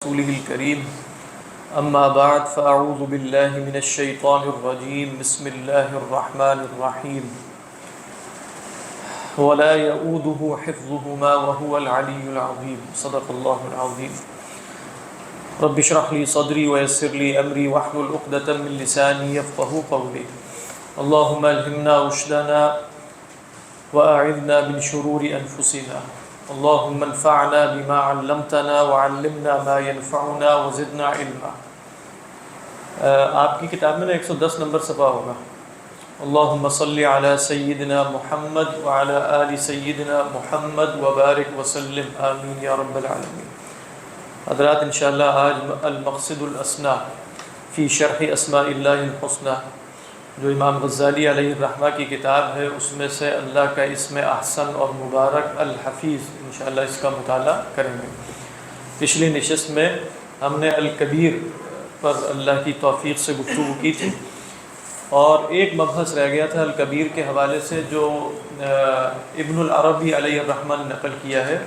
رسوله الكريم أما بعد فأعوذ بالله من الشيطان الرجيم بسم الله الرحمن الرحيم ولا يؤوده حفظهما وهو العلي العظيم صدق الله العظيم رب اشرح لي صدري ويسر لي أمري واحلل عقدة من لساني يفقهوا قولي اللهم ألهمنا رشدنا وأعذنا من شرور أنفسنا اللهم انفعنا بما علمتنا وعلمنا ما ينفعنا وزدنا علما۔ آپ کی کتاب میں 110 نمبر صفحہ ہوگا۔ اللہم صلی علی سیدنا محمد وعلی آل سیدنا محمد وبارک وسلم آمین یا رب العالمین۔ حضرات انشاءاللہ آج المقصد الاسنیٰ فی شرح اسماء اللہ الحسنیٰ جو امام غزالی علیہ الرحمہ کی کتاب ہے، اس میں سے اللہ کا اسم احسن اور مبارک الحفیظ انشاءاللہ اس کا مطالعہ کریں گے۔ پچھلی نشست میں ہم نے الکبیر پر اللہ کی توفیق سے گفتگو کی تھی، اور ایک مبحث رہ گیا تھا الکبیر کے حوالے سے جو ابن العربی علیہ الرحمہ نے نقل کیا ہے،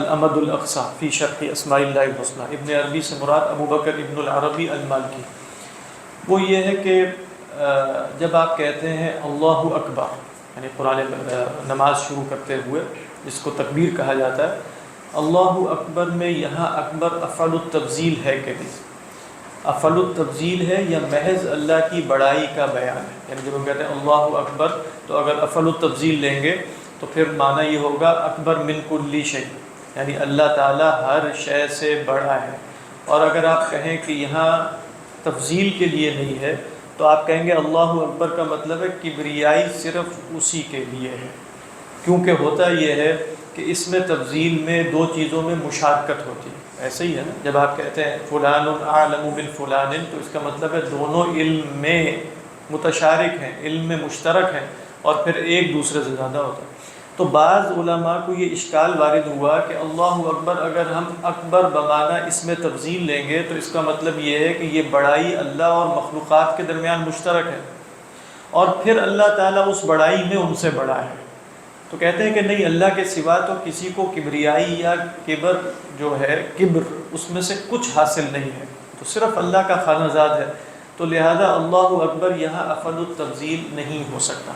الامد الاقصی فی شرح اسماء اللہ الحسنیٰ۔ ابن عربی سے مراد ابو بکر ابن العربی المالکی۔ وہ یہ ہے کہ جب آپ کہتے ہیں اللہ اکبر، یعنی قرآن نماز شروع کرتے ہوئے جس کو تکبیر کہا جاتا ہے، اللہ اکبر میں یہاں اکبر افعل التفضیل ہے کہ نہیں؟ افعل التفضیل ہے یا محض اللہ کی بڑائی کا بیان ہے؟ یعنی جب ہم کہتے ہیں اللہ اکبر تو اگر افعل التفضیل لیں گے تو پھر معنی یہ ہوگا اکبر من کل شیء، یعنی اللہ تعالیٰ ہر شے سے بڑا ہے۔ اور اگر آپ کہیں کہ یہاں تفضیل کے لیے نہیں ہے تو آپ کہیں گے اللہ اکبر کا مطلب ہے کبریائی صرف اسی کے لیے ہے، کیونکہ ہوتا یہ ہے کہ اس میں تفضیل میں دو چیزوں میں مشارکت ہوتی ہے۔ ایسے ہی ہے نا، جب آپ کہتے ہیں فلان اعلم من فلان تو اس کا مطلب ہے دونوں علم میں متشارک ہیں، علم میں مشترک ہیں، اور پھر ایک دوسرے سے زیادہ ہوتا ہے۔ تو بعض علماء کو یہ اشکال وارد ہوا کہ اللہ اکبر اگر ہم اکبر بمعنی اس میں تفضیل لیں گے تو اس کا مطلب یہ ہے کہ یہ بڑائی اللہ اور مخلوقات کے درمیان مشترک ہے، اور پھر اللہ تعالیٰ اس بڑائی میں ان سے بڑا ہے۔ تو کہتے ہیں کہ نہیں، اللہ کے سوا تو کسی کو کبریائی یا کبر جو ہے کبر اس میں سے کچھ حاصل نہیں ہے، تو صرف اللہ کا خانہ زاد ہے، تو لہذا اللہ اکبر یہاں افعل التفضیل نہیں ہو سکتا۔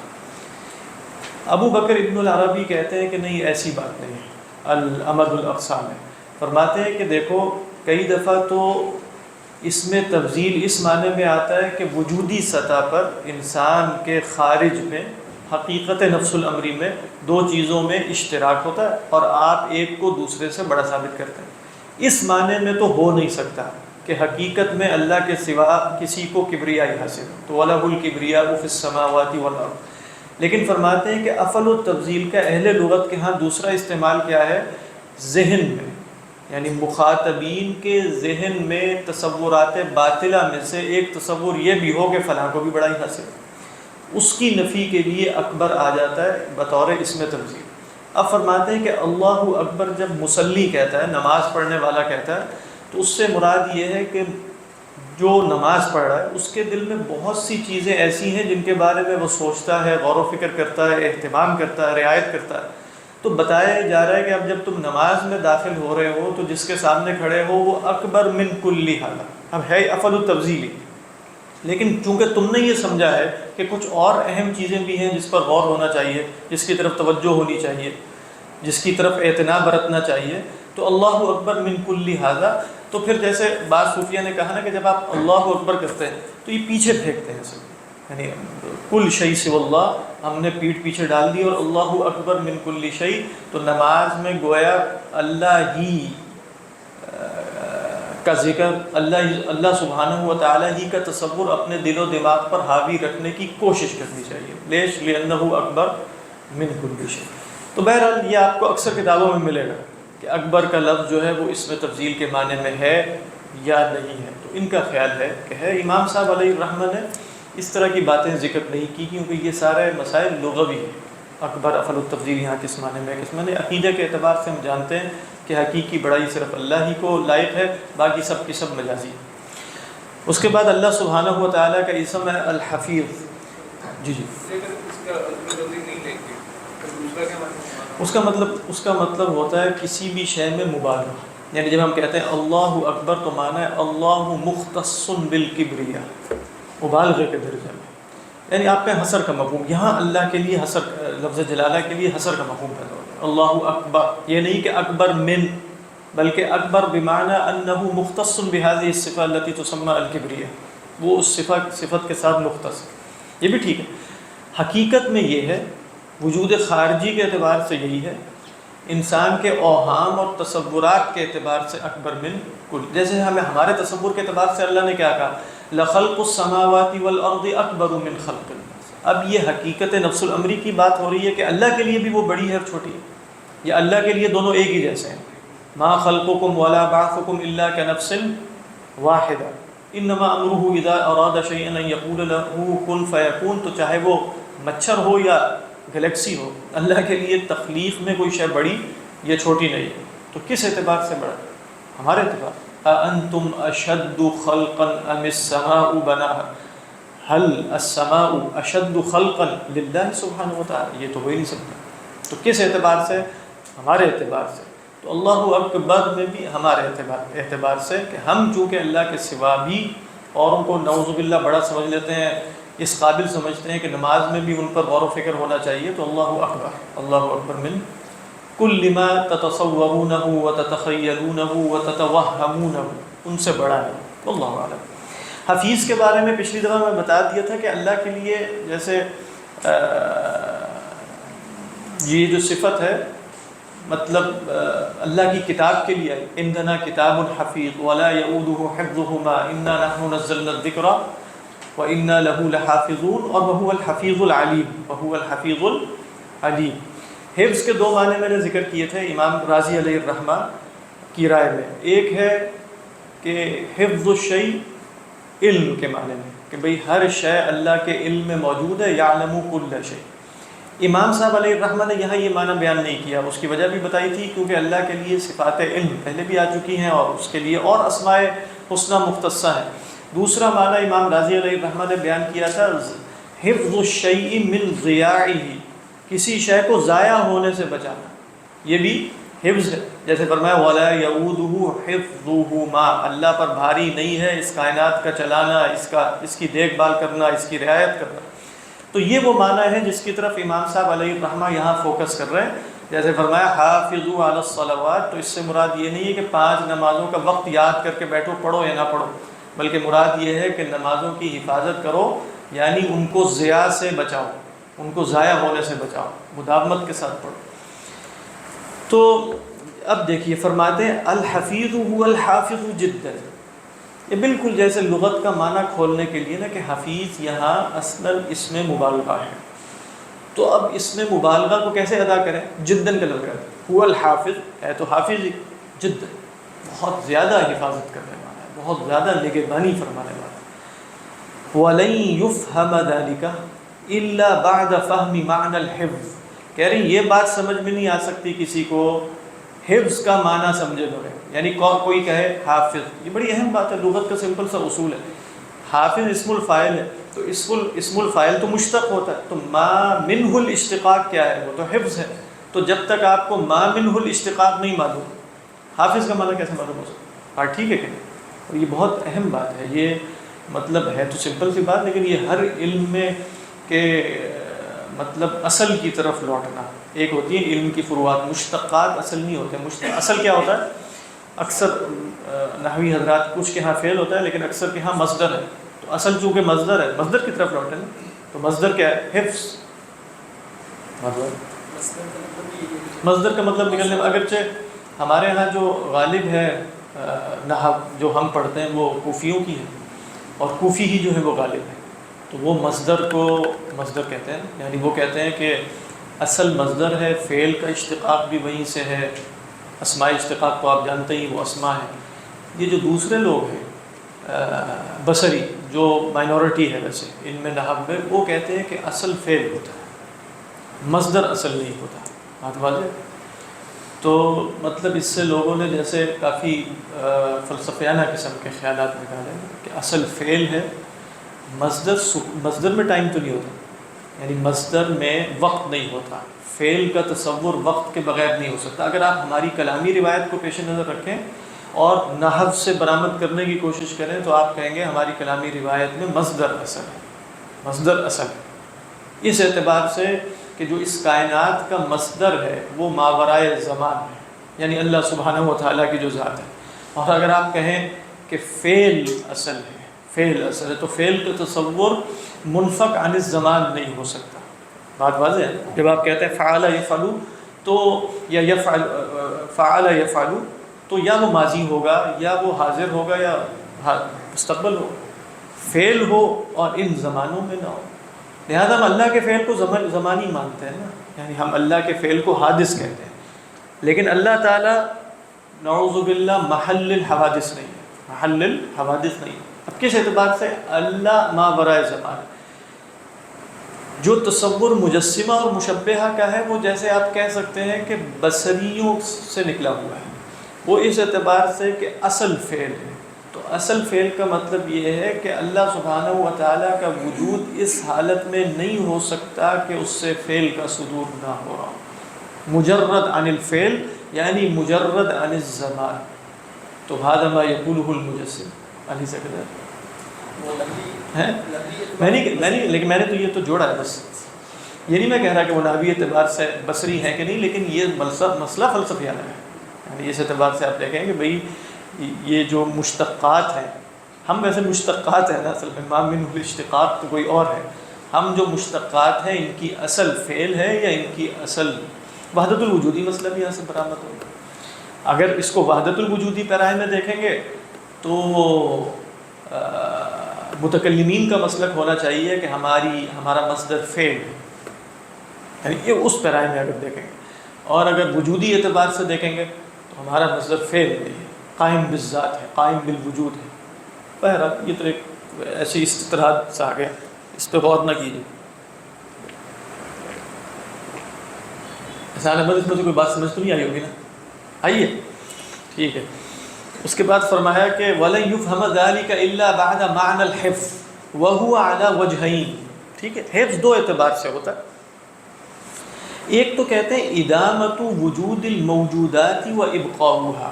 ابو بکر ابن العربی کہتے ہیں کہ نہیں، ایسی بات نہیں ہے۔ الامد الاقصی میں فرماتے ہیں کہ دیکھو کئی دفعہ تو اس میں تفضیل اس معنی میں آتا ہے کہ وجودی سطح پر انسان کے خارج میں حقیقت نفس الامری میں دو چیزوں میں اشتراک ہوتا ہے اور آپ ایک کو دوسرے سے بڑا ثابت کرتے ہیں۔ اس معنی میں تو ہو نہیں سکتا کہ حقیقت میں اللہ کے سوا کسی کو کبریائی حاصل ہو، تو وَلَهُ الْكِبْرِيَاءُ فِي السَّمَاوَاتِ وَالْأَرْضِ۔ لیکن فرماتے ہیں کہ افعل التفضیل کا اہل لغت کے ہاں دوسرا استعمال کیا ہے؟ ذہن میں، یعنی مخاطبین کے ذہن میں تصورات باطلہ میں سے ایک تصور یہ بھی ہو کہ فلاں کو بھی بڑائی حاصل ہے، اس کی نفی کے لیے اکبر آ جاتا ہے بطور اسم تفضیل۔ اب فرماتے ہیں کہ اللہ اکبر جب مصلی کہتا ہے، نماز پڑھنے والا کہتا ہے، تو اس سے مراد یہ ہے کہ جو نماز پڑھ رہا ہے اس کے دل میں بہت سی چیزیں ایسی ہیں جن کے بارے میں وہ سوچتا ہے، غور و فکر کرتا ہے، اہتمام کرتا ہے، رعایت کرتا ہے۔ تو بتایا جا رہا ہے کہ اب جب تم نماز میں داخل ہو رہے ہو تو جس کے سامنے کھڑے ہو وہ اکبر من کل حالہ، اب ہے افعل التفضیلی، لیکن چونکہ تم نے یہ سمجھا ہے کہ کچھ اور اہم چیزیں بھی ہیں جس پر غور ہونا چاہیے، جس کی طرف توجہ ہونی چاہیے، جس کی طرف اعتنا برتنا چاہیے، تو اللہ اکبر من کل حاذا۔ تو پھر جیسے بعض صوفیہ نے کہا نا کہ جب آپ اللہ اکبر کرتے ہیں تو یہ پیچھے پھینکتے ہیں سب، یعنی کل شیء سوی اللہ ہم نے پیٹھ پیچھے ڈال دی، اور اللہ اکبر من کل شیء، تو نماز میں گویا اللہ ہی کا ذکر، اللہ سبحانہ و تعالیٰ ہی کا تصور اپنے دل و دماغ پر حاوی رکھنے کی کوشش کرنی چاہیے، لیش لأنہ اکبر من کل شیء۔ تو بہرحال یہ آپ کو اکثر کتابوں میں ملے گا کہ اکبر کا لفظ جو ہے وہ اس میں تفضیل کے معنی میں ہے یا نہیں ہے، تو ان کا خیال ہے کہ ہے۔ امام صاحب علیہ الرحمہ نے اس طرح کی باتیں ذکر نہیں کی کیونکہ یہ سارے مسائل لغوی ہیں، اکبر افعل التفضیل یہاں کس معنی میں، کس معنی۔ عقیدہ کے اعتبار سے ہم جانتے ہیں کہ حقیقی بڑائی صرف اللہ ہی کو لائق ہے، باقی سب کی سب مجازی ہے۔ اس کے بعد اللہ سبحانہ و تعالیٰ کا اسم ہے الحفیظ۔ جی اس کا مطلب ہوتا ہے کسی بھی شے میں مبالغہ، یعنی جب ہم کہتے ہیں اللہ اکبر تو معنی ہے اللہ مختص بالکبریاء، مبالغے کے درجے میں، یعنی آپ کا حصر کا مفہوم یہاں اللہ کے لیے حصر، لفظ جلالہ کے لیے حصر کا مفہوم پیدا ہوتا ہے۔ اللہ اکبر یہ نہیں کہ اکبر من، بلکہ اکبر بمعنی انہ مختص بهذه الصفة التي تسمى الکبریاء، وہ اس صفت کے ساتھ مختص ہے۔ یہ بھی ٹھیک ہے، حقیقت میں یہ ہے، وجود خارجی کے اعتبار سے یہی ہے، انسان کے اوہام اور تصورات کے اعتبار سے اکبر من کل، جیسے ہمارے تصور کے اعتبار سے اللہ نے کیا کہا، لخلق السماوات والارض اکبر من خلق الناس۔ اب یہ حقیقت نفس الامری کی بات ہو رہی ہے کہ اللہ کے لیے بھی وہ بڑی ہے اور چھوٹی ہے، یا اللہ کے لیے دونوں ایک ہی جیسے ہیں۔ ما خلقکم ولا بعثکم الا كنفس واحدہ انما امرہ اذا اراد شیئا ان یقول له کن فیکون، تو چاہے وہ مچھر ہو یا گلیکسی ہو، اللہ کے لیے تخلیق میں کوئی شے بڑی یا چھوٹی نہیں ہے۔ تو کس اعتبار سے بڑا؟ ہمارے اعتبار، اانتم اشد خلقا ام السماء بناها، هل السماء اشد خلقا للہ سبحانہ وتعالی، یہ تو ہو ہی نہیں سکتا۔ تو کس اعتبار سے؟ ہمارے اعتبار سے۔ تو اللہ اکبر میں بھی ہمارے اعتبار سے کہ ہم چونکہ اللہ کے سوا بھی اوروں کو نعوذ باللہ بڑا سمجھ لیتے ہیں، اس قابل سمجھتے ہیں کہ نماز میں بھی ان پر غور و فکر ہونا چاہیے، تو اللہ اکبر من کل ما تتصورونہ وتتخیلونہ وتتوہمونہ، ان سے بڑا ہے۔ اللہ اعلم۔ حفیظ کے بارے میں پچھلی دفعہ میں بتا دیا تھا کہ اللہ کے لیے جیسے یہ جو صفت ہے، مطلب اللہ کی کتاب کے لیے عندنا کتاب حفیظ ولا یؤودہ حفظہما انا نحن نزلنا الذکر وَإِنَّا لَهُ لَحَافِظُونَ، اور وَهُوَ الْحَفِيظُ الْعَلِيمُ، وَهُوَ الْحَفِيظُ الْعَلِيمُ۔ حفظ کے دو معنی میں نے ذکر کیے تھے امام راضی علیہ الرحمہ کی رائے میں۔ ایک ہے کہ حفظ الشیء علم کے معنی میں، کہ بھئی ہر شے اللہ کے علم میں موجود ہے، یعلم کل شیء۔ امام صاحب علیہ الرحمہ نے یہاں یہ معنی بیان نہیں کیا، اس کی وجہ بھی بتائی تھی، کیونکہ اللہ کے لیے صفات علم پہلے بھی آ چکی ہیں اور اس کے لیے اور اسماء حسنہ مختصہ ہیں۔ دوسرا معنی امام راضی علیہ الرحمہ نے بیان کیا تھا حفظ الشیء من ضیاعہ، کسی شے کو ضائع ہونے سے بچانا، یہ بھی حفظ ہے۔ جیسے فرمایا وَلَا يَؤُودُهُ حِفْظُهُمَا، اللہ پر بھاری نہیں ہے اس کائنات کا چلانا، اس کی دیکھ بھال کرنا، اس کی رعایت کرنا۔ تو یہ وہ معنی ہے جس کی طرف امام صاحب علیہ الرحمہ یہاں فوکس کر رہے ہیں۔ جیسے فرمایا حافظوا علی الصلوات، تو اس سے مراد یہ نہیں ہے کہ 5 نمازوں کا وقت یاد کر کے بیٹھو، پڑھو یا نہ پڑھو، بلکہ مراد یہ ہے کہ نمازوں کی حفاظت کرو، یعنی ان کو ضیاع سے بچاؤ، ان کو ضائع ہونے سے بچاؤ، مداومت کے ساتھ پڑھو۔ تو اب دیکھیے فرماتے ہیں الحفیظ هو الحافظ جدا، یہ بالکل جیسے لغت کا معنی کھولنے کے لیے نا کہ حفیظ یہاں اصلاً اسم مبالغہ ہے، تو اب اسم مبالغہ کو کیسے ادا کریں؟ جدن کا لفظ ہے، هو الحافظ ہے تو حافظ جدا، بہت زیادہ حفاظت کرنے والا ہے، بہت زیادہ نگہبانی فرمانے والا ہے۔ وَلَن يُفْهَمَ ذَلِكَ إِلَّا بَعْدَ فَهْمِ مَعْنَى الْحِفْظ، کہہ رہے ہیں یہ بات سمجھ میں نہیں آ سکتی کسی کو حفظ کا معنی سمجھے بغیر، یعنی کوئی کہے حافظ، یہ بڑی اہم بات ہے، لغت کا سمپل سا اصول ہے۔ حافظ اسم الفاعل ہے، تو اسم الفاعل تو مشتق ہوتا ہے، تو ما منہ الاشتقاق کیا ہے؟ وہ تو حفظ ہے۔ تو جب تک آپ کو ما منہ الاشتقاق نہیں معلوم، حافظ کا معنی کیسے معلوم ہو سکتا؟ ہاں ٹھیک ہے کہ نہیں؟ اور یہ بہت اہم بات ہے، یہ مطلب ہے تو سمپل سی بات، لیکن یہ ہر علم میں کہ مطلب اصل کی طرف لوٹنا، ایک ہوتی ہے علم کی فروعات، مشتقات اصل نہیں ہوتے۔ اصل کیا ہوتا ہے؟ اکثر نحوی حضرات کچھ کے ہاں فعل ہوتا ہے، لیکن اکثر کے ہاں مصدر ہے، تو اصل چونکہ مصدر ہے، مصدر کی طرف لوٹے نا، تو مصدر کیا ہے؟ حفظ۔ مصدر کا مطلب نکلنے، اگرچہ ہمارے ہاں جو غالب ہے نحو جو ہم پڑھتے ہیں وہ کوفیوں کی ہے، اور کوفی ہی جو ہے وہ غالب ہے، تو وہ مصدر کو مصدر کہتے ہیں، یعنی وہ کہتے ہیں کہ اصل مصدر ہے، فعل کا اشتقاق بھی وہیں سے ہے، اسماء اشتقاق تو آپ جانتے ہی وہ اسماء ہیں۔ یہ جو دوسرے لوگ ہیں بصری، جو مائنورٹی ہے ویسے ان میں نحو میں، وہ کہتے ہیں کہ اصل فعل ہوتا ہے، مصدر اصل نہیں ہوتا۔ بات واضح؟ تو مطلب اس سے لوگوں نے جیسے کافی فلسفیانہ قسم کے خیالات نکالے کہ اصل فعل ہے، مصدر میں ٹائم تو نہیں ہوتا، یعنی مصدر میں وقت نہیں ہوتا، فعل کا تصور وقت کے بغیر نہیں ہو سکتا۔ اگر آپ ہماری کلامی روایت کو پیش نظر رکھیں اور نحو سے برآمد کرنے کی کوشش کریں تو آپ کہیں گے ہماری کلامی روایت میں مصدر اصل ہے، مصدر اصل ہے، اس اعتبار سے کہ جو اس کائنات کا مصدر ہے وہ ماورائے زمان ہے، یعنی اللہ سبحانہ و تعالیٰ کی جو ذات ہے۔ اور اگر آپ کہیں کہ فعل اصل ہے، فعل اصل ہے، تو فعل کا تصور منفک عن الزمان نہیں ہو سکتا۔ بات واضح ہے؟ جب آپ کہتے ہیں فعل یفعل تو یا یفعل فعل یفعل تو یا وہ ماضی ہوگا یا وہ حاضر ہوگا یا مستقبل ہو، فعل ہو اور ان زمانوں میں نہ ہو۔ لہذا ہم اللہ کے فعل کو زمانی مانتے ہیں نا، یعنی ہم اللہ کے فعل کو حادث کہتے ہیں، لیکن اللہ تعالیٰ نعوذ باللہ محل الحوادث نہیں ہے، محل الحوادث نہیں ہے۔ اب کس اعتبار سے؟ اللہ ما برائے زمان۔ جو تصور مجسمہ اور مشبہہ کا ہے وہ جیسے آپ کہہ سکتے ہیں کہ بصریوں سے نکلا ہوا ہے، وہ اس اعتبار سے کہ اصل فعل ہے۔ تو اصل فعل کا مطلب یہ ہے کہ اللہ سبحانہ و تعالیٰ کا وجود اس حالت میں نہیں ہو سکتا کہ اس سے فعل کا صدور نہ ہو رہا ہو، مجرد عن الفعل یعنی مجرد عن الزمان۔ تو هذا ما يقوله المجسم علی سکتا ہے، لیکن میں نے تو یہ تو جوڑا ہے، بس یہ نہیں میں کہہ رہا کہ وہ نحوی اعتبار سے بصری ہیں کہ نہیں، لیکن یہ مسئلہ فلسفیانہ ہے۔ یعنی اس اعتبار سے آپ دیکھیں کہ بھئی یہ جو مشتقات ہیں، ہم ویسے مشتقات ہیں نا اصل میں، ما من الاشتقاق تو کوئی اور ہے، ہم جو مشتقات ہیں ان کی اصل فعل ہے یا ان کی اصل وحدت الوجودی مسئلہ بھی یہاں سے برآمد ہوگا۔ اگر اس کو وحدت الوجودی پیرائے میں دیکھیں گے تو متکلمین کا مسلک ہونا چاہیے کہ ہمارا مصدر فعل ہے، یعنی یہ اس پیرائے میں اگر دیکھیں گے، اور اگر وجودی اعتبار سے دیکھیں گے تو ہمارا مصدر فعل نہیں ہے، قائم بالذات ہے، قائم بالوجود ہے۔ بہرحال یہ تو ایک ایسی استطراد سا آ گیا، اس پہ غور نہ کیجیے۔ حسین احمد اس میں سے کوئی بات سمجھ تو نہیں آئی ہوگی نا؟ آئیے ٹھیک ہے۔ اس کے بعد فرمایا کہ وَلَن يُفْهَمَ ذَلِكَ إِلَّا بَعْدَ مَعْنَى الْحِفْظِ وَهُوَ عَلَى وَجْهَيْنِ۔ ٹھیک ہے، حفظ دو اعتبار سے ہوتا ہے، ایک تو کہتے ہیں ادامت وجود الموجودات وابقاؤها،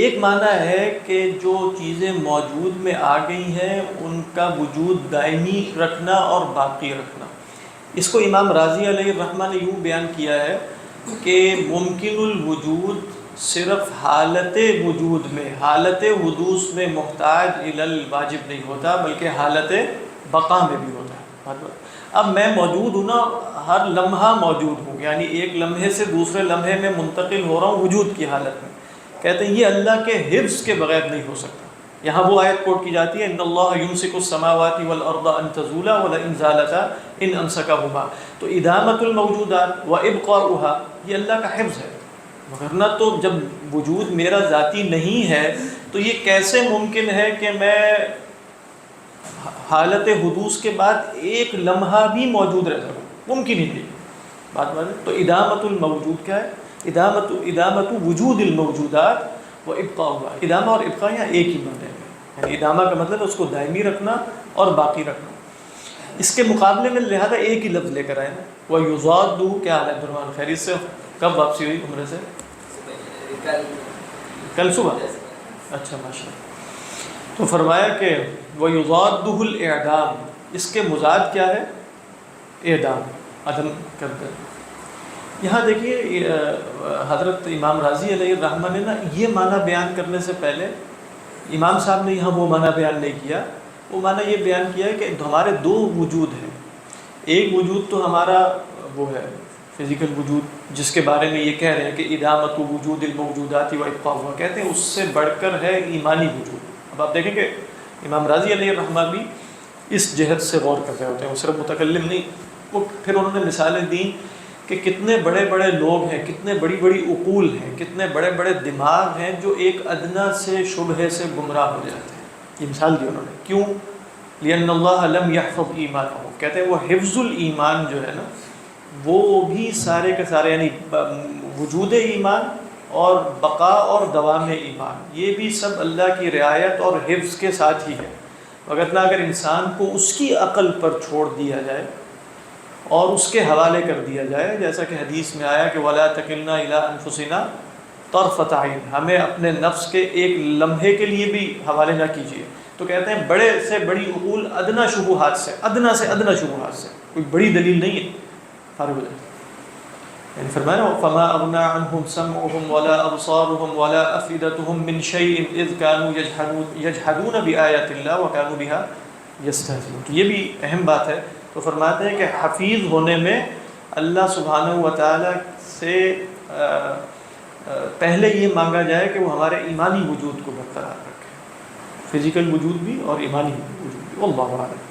ایک معنی ہے کہ جو چیزیں موجود میں آ گئی ہیں ان کا وجود دائمی رکھنا اور باقی رکھنا۔ اس کو امام راضی علیہ الرحمہ نے یوں بیان کیا ہے کہ ممکن الوجود صرف حالت وجود میں، حالت حدوث میں محتاج الی الواجب نہیں ہوتا بلکہ حالت بقا میں بھی ہوتا ہے۔ اب میں موجود ہوں نا، ہر لمحہ موجود ہوں، یعنی ایک لمحے سے دوسرے لمحے میں منتقل ہو رہا ہوں وجود کی حالت میں۔ کہتے ہیں یہ اللہ کے حفظ کے بغیر نہیں ہو سکتا۔ یہاں وہ آیت کوٹ کی جاتی ہے ان اللہ یمسک السماوات والارض ان تزولا ولئن زالتا ان امسکہما۔ تو ادامت الموجودات وابقاؤها یہ اللہ کا حفظ ہے، ورنہ تو جب وجود میرا ذاتی نہیں ہے تو یہ کیسے ممکن ہے کہ میں حالت حدوث کے بعد ایک لمحہ بھی موجود رہ سکوں؟ ممکن ہی نہیں بات ہے۔ تو ادامت الموجود کیا ہے؟ ادامت وجود الموجودات و ابقاؤها۔ ادامہ اور ابقاء یہاں ایک ہی معنی ہے، یعنی ادامہ کا مطلب ہے اس کو دائمی رکھنا اور باقی رکھنا۔ اس کے مقابلے میں لہذا ایک ہی لفظ لے کر آئے نا، وَيُضَادُ۔ کیا حال ہے عبدالرحمٰن، خیریت سے؟ کب واپسی ہوئی عمرے سے؟ کل صبح؟ اچھا ماشاء اللہ۔ تو فرمایا کہ وَيُضَادُهُ الْإِعْدَامُ، اس کے مضاد کیا ہے؟ اعدام، عدم کر دے۔ یہاں دیکھیے حضرت امام راضی علیہ الرحمہ نے نا یہ معنی بیان کرنے سے پہلے، امام صاحب نے یہاں وہ معنی بیان نہیں کیا، وہ معنی یہ بیان کیا ہے کہ ہمارے دو وجود ہیں۔ ایک وجود تو ہمارا وہ ہے فزیکل وجود جس کے بارے میں یہ کہہ رہے ہیں کہ ادامت وجود الموجودات و ابقاؤها، کہتے ہیں اس سے بڑھ کر ہے ایمانی وجود۔ اب آپ دیکھیں کہ امام راضی علیہ الرحمہ بھی اس جہت سے غور کر رہے ہوتے ہیں، وہ صرف متکلم نہیں، وہ پھر انہوں نے مثالیں دیں کہ کتنے بڑے بڑے لوگ ہیں، کتنے بڑی بڑی عقول ہیں، کتنے بڑے بڑے دماغ ہیں جو ایک ادنا سے شبہے سے گمراہ ہو جاتے ہیں۔ یہ مثال دی انہوں نے، کیوں؟ لِأَنَّ اللَّهَ لَمْ يَحْفَظْ إِيمَانَهُ، کہتے ہیں وہ حفظ الایمان جو ہے نا وہ بھی سارے کے سارے، یعنی وجود ایمان اور بقا اور دوام ایمان، یہ بھی سب اللہ کی رعایت اور حفظ کے ساتھ ہی ہے۔ وگرنہ اگر انسان کو اس کی عقل پر چھوڑ دیا جائے اور اس کے حوالے کر دیا جائے، جیسا کہ حدیث میں آیا کہ وَلَا تَكِلْنَا إِلَىٰ أَنفُسِنَا طرفۃ عین، ہمیں اپنے نفس کے ایک لمحے کے لیے بھی حوالے نہ کیجیے. تو کہتے ہیں بڑے سے بڑی عقول ادنا شبہات سے، ادنا سے ادنا شبہات سے، کوئی بڑی دلیل نہیں ہے، فارغ ہو جائے. یعنی فرمایا فما اغنى عنهم سمعهم ولا ابصارهم ولا افئدتهم من شيء اذ كانوا يجحدون بآيات الله وكانوا بها يستهزئون. تو یہ بھی اہم بات ہے. تو فرماتے ہیں کہ حفیظ ہونے میں اللہ سبحانہ و تعالی سے پہلے یہ مانگا جائے کہ وہ ہمارے ایمانی وجود کو برقرار رکھے، فزیکل وجود بھی اور ایمانی وجود بھی. واللہ اعلم.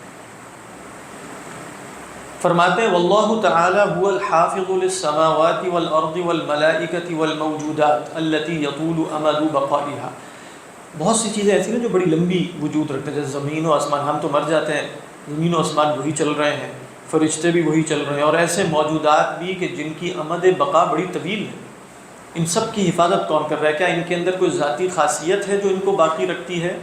فرماتے ہیں واللہ تعالی هو الحافظ للسماوات والارض والملائکۃ والموجودات التي يطول امد بقائها. بہت سی چیزیں ایسی ہیں جو بڑی لمبی وجود رکھتے ہیں، جیسے زمین و آسمان. ہم تو مر جاتے ہیں، زمین و آسمان وہی چل رہے ہیں، فرشتے بھی وہی چل رہے ہیں، اور ایسے موجودات بھی کہ جن کی امد بقا بڑی طویل ہے. ان سب کی حفاظت کون کر رہا ہے؟ کیا ان کے اندر کوئی ذاتی خاصیت ہے جو ان کو باقی رکھتی ہے،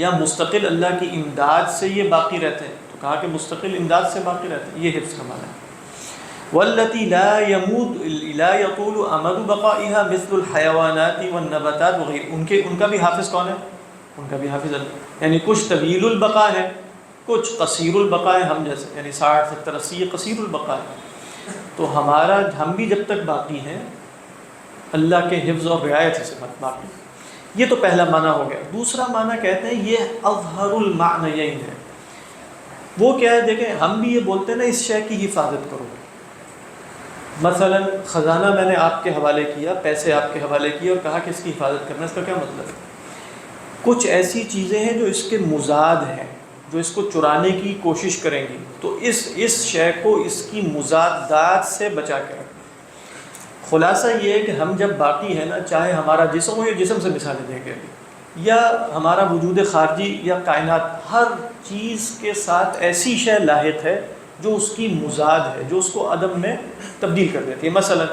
یا مستقل اللہ کی امداد سے یہ باقی رہتے ہیں؟ تو کہا کہ مستقل امداد سے باقی رہتے ہیں. یہ حفظ کا معنی ہے. والتي لا يطول امد بقائها مثل الحيوانات والنباتات وغير. ان کا بھی حافظ کون ہے؟ ان کا بھی حافظ اللہ. یعنی کچھ طویل البقاء ہے، کچھ قصیر البقاء ہے، ہم جیسے یعنی 60 70 80 یہ قصیر البقاء ہے. تو ہم بھی جب تک باقی ہیں اللہ کے حفظ اور رعایت سے باقی. یہ تو پہلا معنی ہو گیا. دوسرا معنی کہتے ہیں یہ اظہر المعنیین ہے. وہ کیا ہے؟ دیکھیں ہم بھی یہ بولتے ہیں نا اس شے کی حفاظت کرو. مثلا خزانہ میں نے آپ کے حوالے کیا، پیسے آپ کے حوالے کیے اور کہا کہ اس کی حفاظت کرنا. اس کا کیا مطلب ہے؟ کچھ ایسی چیزیں ہیں جو اس کے مضاد ہیں، جو اس کو چرانے کی کوشش کریں گی، تو اس شے کو اس کی مضادات سے بچا کے رکھیں. خلاصہ یہ ہے کہ ہم جب باقی ہیں نا، چاہے ہمارا جسم ہو، یا جسم سے مثالیں دیں گے، یا ہمارا وجود خارجی یا کائنات، ہر چیز کے ساتھ ایسی شے لاحق ہے جو اس کی مضاد ہے، جو اس کو عدم میں تبدیل کر دیتی ہے. مثلا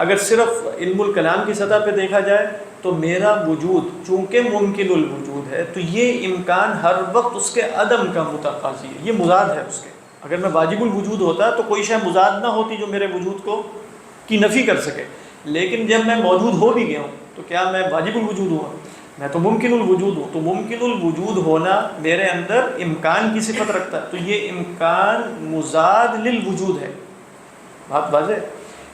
اگر صرف علم الکلام کی سطح پہ دیکھا جائے تو میرا وجود چونکہ ممکن الوجود ہے، تو یہ امکان ہر وقت اس کے عدم کا متقاضی ہے، یہ مضاد ہے اس کے. اگر میں واجب الوجود ہوتا تو کوئی شے مضاد نہ ہوتی جو میرے وجود کو کی نفی کر سکے. لیکن جب میں موجود ہو بھی گیا ہوں تو کیا میں واجب الوجود ہوا؟ میں تو ممکن الوجود ہوں. تو ممکن الوجود ہونا میرے اندر امکان کی صفت رکھتا ہے، تو یہ امکان مضاد للوجود ہے. بات واضح.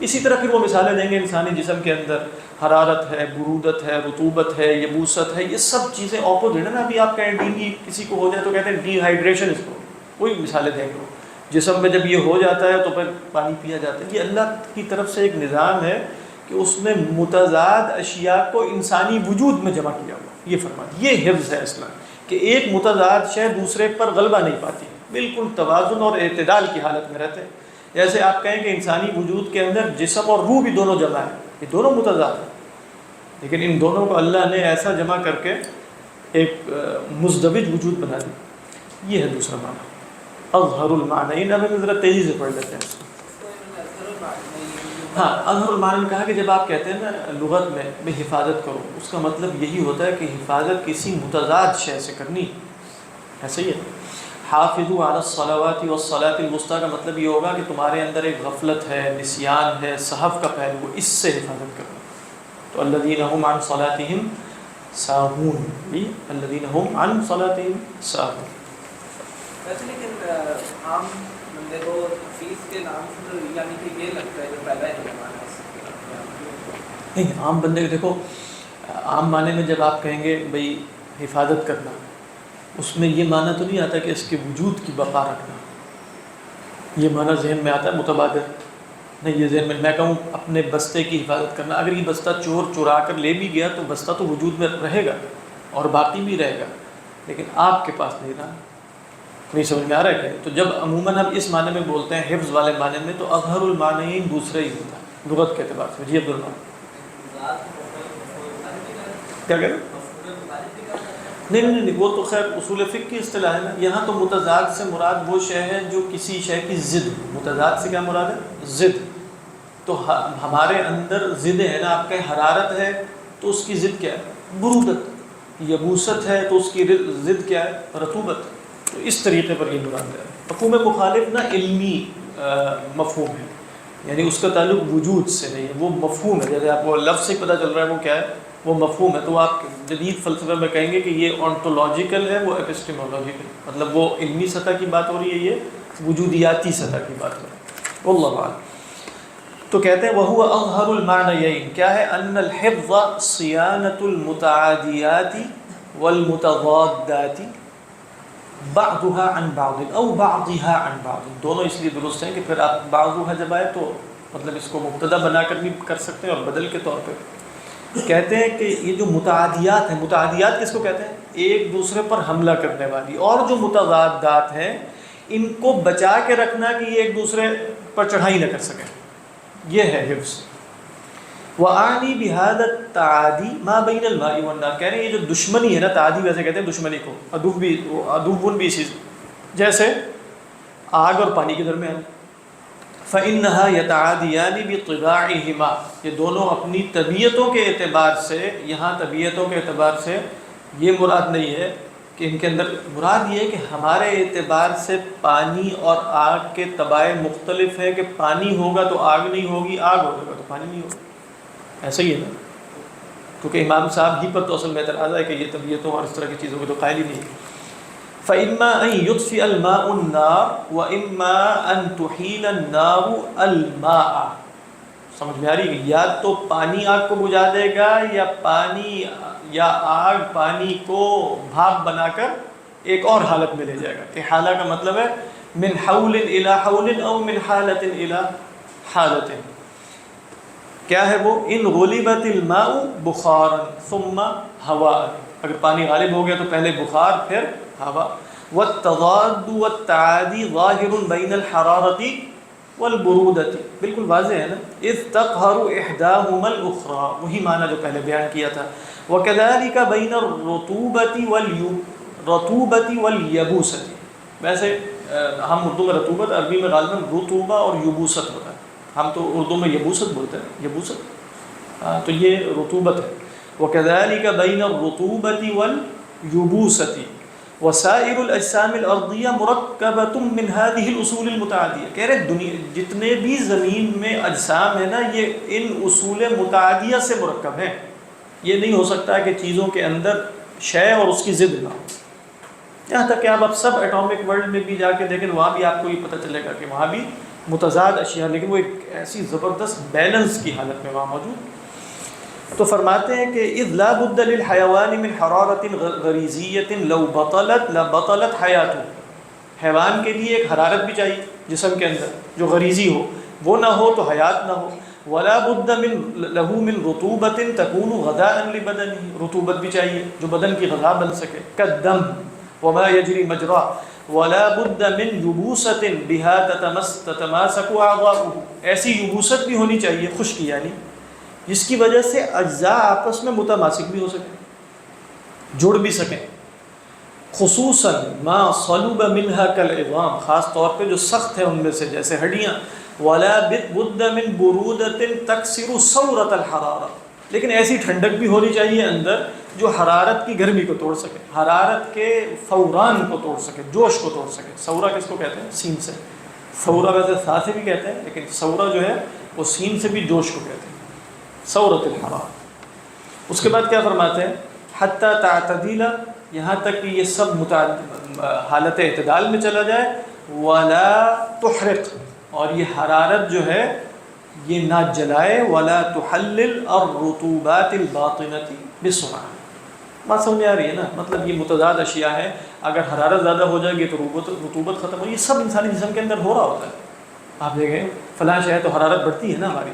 اسی طرح پھر وہ مثالیں دیں گے انسانی جسم کے اندر حرارت ہے، برودت ہے، رطوبت ہے، یبوست ہے، یہ سب چیزیں اپوزٹ ہے نا. ابھی آپ کہیں ڈینگی کسی کو ہو جائے تو کہتے ہیں ڈی ہائیڈریشن، اس کو وہی مثالیں دیں گے. جسم میں جب یہ ہو جاتا ہے تو پھر پانی پیا جاتا ہے. یہ اللہ کی طرف سے ایک نظام ہے کہ اس میں متضاد اشیاء کو انسانی وجود میں جمع کیا ہوا. یہ فرمایا یہ حفظ ہے اسلام، کہ ایک متضاد شے دوسرے پر غلبہ نہیں پاتی، بالکل توازن اور اعتدال کی حالت میں رہتے ہیں. جیسے آپ کہیں کہ انسانی وجود کے اندر جسم اور روح بھی دونوں جمع ہیں، یہ دونوں متضاد ہیں، لیکن ان دونوں کو اللہ نے ایسا جمع کر کے ایک مزدوج وجود بنا دیا. یہ ہے دوسرا معنی اظہر المعنیین. اب ہم ذرا تیزی سے پڑھ لیتے ہیں اس کو. ہاں، اظہر المعنیین کہا کہ جب آپ کہتے ہیں نا لغت میں حفاظت کرو، اس کا مطلب یہی ہوتا ہے کہ حفاظت کسی متضاد شے سے کرنی ہے. ایسا ہی ہے. حافظوا علی الصلوات والصلاۃ الوسطیٰ کا مطلب یہ ہوگا کہ تمہارے اندر ایک غفلت ہے، نسیان ہے، سہو کا پہلو، اس سے حفاظت کرو. تو الذین هم عن صلاتهم ساہون، الذین هم عن صلاتهم ساہون. لیکن عام بندے کو حفیظ کے نام سے یعنی کہ یہ لگتا ہے جو پہلا ہی زمانہ ہے. نہیں، عام بندے کو دیکھو، عام معنی میں جب آپ کہیں گے بھئی حفاظت کرنا، اس میں یہ معنی تو نہیں آتا کہ اس کے وجود کی بقا رکھنا. یہ معنی ذہن میں آتا ہے متبادر. نہیں، یہ ذہن میں کہوں اپنے بستے کی حفاظت کرنا. اگر یہ بستہ چور چرا کر لے بھی گیا تو بستہ تو وجود میں رہے گا اور باقی بھی رہے گا، لیکن آپ کے پاس نہیں رہا. نہیں سمجھ میں آ رہا ہے کہ تو جب عموماً ہم اس معنی میں بولتے ہیں حفظ والے معنی میں، تو اظہر المعنیین دوسرا ہی ہوتا ہے لغت کے اعتبار سے. جی عبدالرحمٰن کیا کہہ رہے ہیں؟ نہیں، وہ تو خیر اصول فقہ کی اصطلاح ہے نا. یہاں تو متضاد سے مراد وہ شے ہے جو کسی شے کی ضد ہو. متضاد سے کیا مراد ہے؟ ضد. تو ہمارے اندر ضد ہے نا. آپ کا حرارت ہے تو اس کی ضد کیا ہے؟ برودت. یبوست ہے تو اس کی ضد کیا ہے؟ رطوبت. تو اس طریقے پر یہ مراد ہے. مفہوم مخالف نہ علمی مفہوم ہے. یعنی اس کا تعلق وجود سے نہیں ہے، وہ مفہوم ہے. جیسے آپ کو لفظ سے پتہ چل رہا ہے وہ کیا ہے، وہ مفہوم ہے. تو آپ جدید فلسفے میں کہیں گے کہ یہ آنٹولوجیکل ہے، وہ ایپسٹیمولوجیکل، مطلب وہ علمی سطح کی بات ہو رہی ہے، یہ وجودیاتی سطح کی بات ہو رہی ہے. واللہ اعلم. تو کہتے ہیں وَهُوَ أَظْهَرُ الْمَعْنَيَيْنِ، کیا ہے؟ أَنَّ الْحِفْظَ صِيَانَةُ الْمُتَعَادِيَاتِ وَالْمُتَضَادَّاتِ بَعْضُهَا عَنْ بَعْضٍ أَوْ بَعْضِهَا عَنْ بَعْضٍ. دونوں اس لیے درست ہیں کہ پھر آپ بعضها جب آئے تو مطلب اس کو مبتدا بنا کر بھی کر سکتے ہیں اور بدل کے طور پہ. کہتے ہیں کہ یہ جو متعادیات ہیں، متعادیات کس کو کہتے ہیں؟ ایک دوسرے پر حملہ کرنے والی. اور جو متضادات ہیں ان کو بچا کے رکھنا کہ یہ ایک دوسرے پر چڑھائی نہ کر سکیں، یہ ہے حفظ. وَأَعْنِي بِهَذَا التَّعَادِي مَا بَيْنَ الْمَاءِ وَالنَّارِ. کہہ رہے ہیں یہ جو دشمنی ہے نا، تعادی ویسے کہتے ہیں دشمنی کو، عدوٌ بھی اسی جیسے آگ اور پانی کے درمیان. فَإِنَّهَا يَتَعَادِيَانِ بِطِبَاعِهِمَا، یہ دونوں اپنی طبیعتوں کے اعتبار سے، یہاں طبیعتوں کے اعتبار سے یہ مراد نہیں ہے کہ ان کے اندر، مراد یہ ہے کہ ہمارے اعتبار سے پانی اور آگ کے طبائع مختلف ہے کہ پانی ہوگا تو آگ نہیں ہوگی، آگ ہوگا تو پانی نہیں ہوگا. ایسا ہی ہے نا، کیونکہ امام صاحب ہی پر تو اصل میں اعتراض ہے کہ یہ طبیعتوں اور اس طرح کی چیزوں کے تو قائل ہی نہیں ہے. فَإِمَّا أَن يُطْفِئَ الْمَاءُ النَّارَ وَإِمَّا أَن تُحِيلَ النَّارُ الْمَاءَ. سمجھ میں آ رہی ہے؟ یا تو پانی آگ کو بجھا دے گا، یا پانی یا آگ پانی کو بھاپ بنا کر ایک اور حالت میں لے جائے گا. احالہ کا مطلب ہے من حول الى حول او من حالت الى حالت. کیا ہے وہ؟ ان غلبت الماء بخارا ثم ہوا، اگر پانی غالب ہو گیا تو پہلے بخار پھر ہوا. والتضاد والتعادی ظاہر بین الحرارت والبرودت، بالکل واضح ہے نا. اذ تقہر احداہما الاخرى، وہی معنی جو پہلے بیان کیا تھا. وکذالک بین الرطوبۃ والیبوست. ویسے ہم اردو میں رطوبت، عربی میں غالباً رطوبہ اور یبوست ہوتا ہے. ہم تو اردو میں یبوست بولتے ہیں، یبوست، تو یہ رطوبت ہے. وکذالک بین الرطوبۃ والیبوست وسائر الاجسام الارضیہ مرکبۃ من هذه الاصول المتعادیہ. کہہ رہے جتنے بھی زمین میں اجسام ہیں نا، یہ ان اصول متعادیہ سے مرکب ہیں. یہ نہیں ہو سکتا کہ چیزوں کے اندر شے اور اس کی ضد نہ ہو. یہاں تک کہ آپ سب ایٹامک ورلڈ میں بھی جا کے دیکھیں، وہاں بھی آپ کو یہ پتہ چلے گا کہ وہاں بھی متضاد اشیاء، لیکن وہ ایک ایسی زبردست بیلنس کی حالت میں وہاں موجود. تو فرماتے ہیں کہ اذ لا بد للحیوان من حرارت غریزیت لو بطلت لبطلت حیاتہ. حیوان کے لیے ایک حرارت بھی چاہیے جسم کے اندر جو غریزی ہو، وہ نہ ہو تو حیات نہ ہو. ولا بد له من رطوبت تكون غذاء لبدنه، رطوبت بھی چاہیے جو بدن کی غذا بن سکے. كالدم وما يجري مجراه. ولا بد من یبوست بها تتماسك اعضاؤه، ایسی یبوست بھی ہونی چاہیے، خشکی یعنی، جس کی وجہ سے اجزاء آپس میں متماسک بھی ہو سکیں، جڑ بھی سکیں. خصوصاً ما صلب منها كالعظام، خاص طور پہ جو سخت ہے ان میں سے جیسے ہڈیاں. ولا بد من برودۃ تکسر ثورۃ الحرارہ، لیکن ایسی ٹھنڈک بھی ہونی چاہیے اندر جو حرارت کی گرمی کو توڑ سکے، حرارت کے فوران کو توڑ سکے، جوش کو توڑ سکے. ثورہ کس کو کہتے ہیں؟ سین سے. ثورہ ویسے سا سے بھی کہتے ہیں، لیکن ثورہ جو ہے وہ سین سے بھی جوش کو کہتے ہیں، ثورۃ الحرارہ. اس کے بعد کیا فرماتے ہیں؟ حتی تعتدل، یہاں تک کہ یہ سب حالت اعتدال میں چلا جائے. ولا تحرق، اور یہ حرارت جو ہے یہ نہ جلائے. ولا تحلل الرطوبات الباطنۃ بسرعہ. بات سمجھ میں آ رہی ہے نا؟ مطلب یہ متضاد اشیاء ہے. اگر حرارت زیادہ ہو جائے گی تو رطوبت ختم ہو. یہ سب انسانی جسم کے اندر ہو رہا ہوتا ہے. آپ دیکھیں فلاں شے ہے تو حرارت بڑھتی ہے نا ہماری،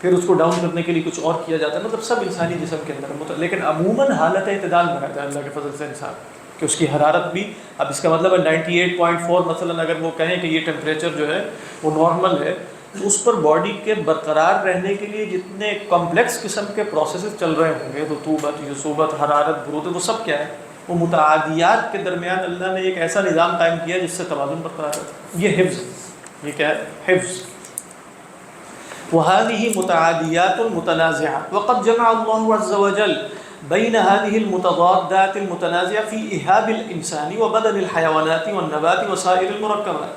پھر اس کو ڈاؤن کرنے کے لیے کچھ اور کیا جاتا ہے. مطلب سب انسانی جسم کے اندر، لیکن عموماً حالت اعتدال میں رہتا ہے اللہ کے فضل سے انسان، کہ اس کی حرارت بھی، اب اس کا مطلب ہے 98.4 مثلاً اگر وہ کہیں کہ یہ ٹیمپریچر جو ہے وہ نارمل ہے، تو اس پر باڈی کے برقرار رہنے کے لیے جتنے کمپلیکس قسم کے پروسیسز چل رہے ہوں گے، رطوبت، یصوبت، حرارت، برودت، وہ سب کیا ہے؟ وہ متعادیات کے درمیان اللہ نے ایک ایسا نظام قائم کیا جس سے توازن برقرار ہے. یہ حفظ، یہ کیا ہے؟ حفظ. وهذه متعادیات متنازعة وقد جمع الله عز وجل بين هذه المتضادات المتنازعة في إيهاب الإنسان وبدن الحيوانات والنبات وسائر المركبات.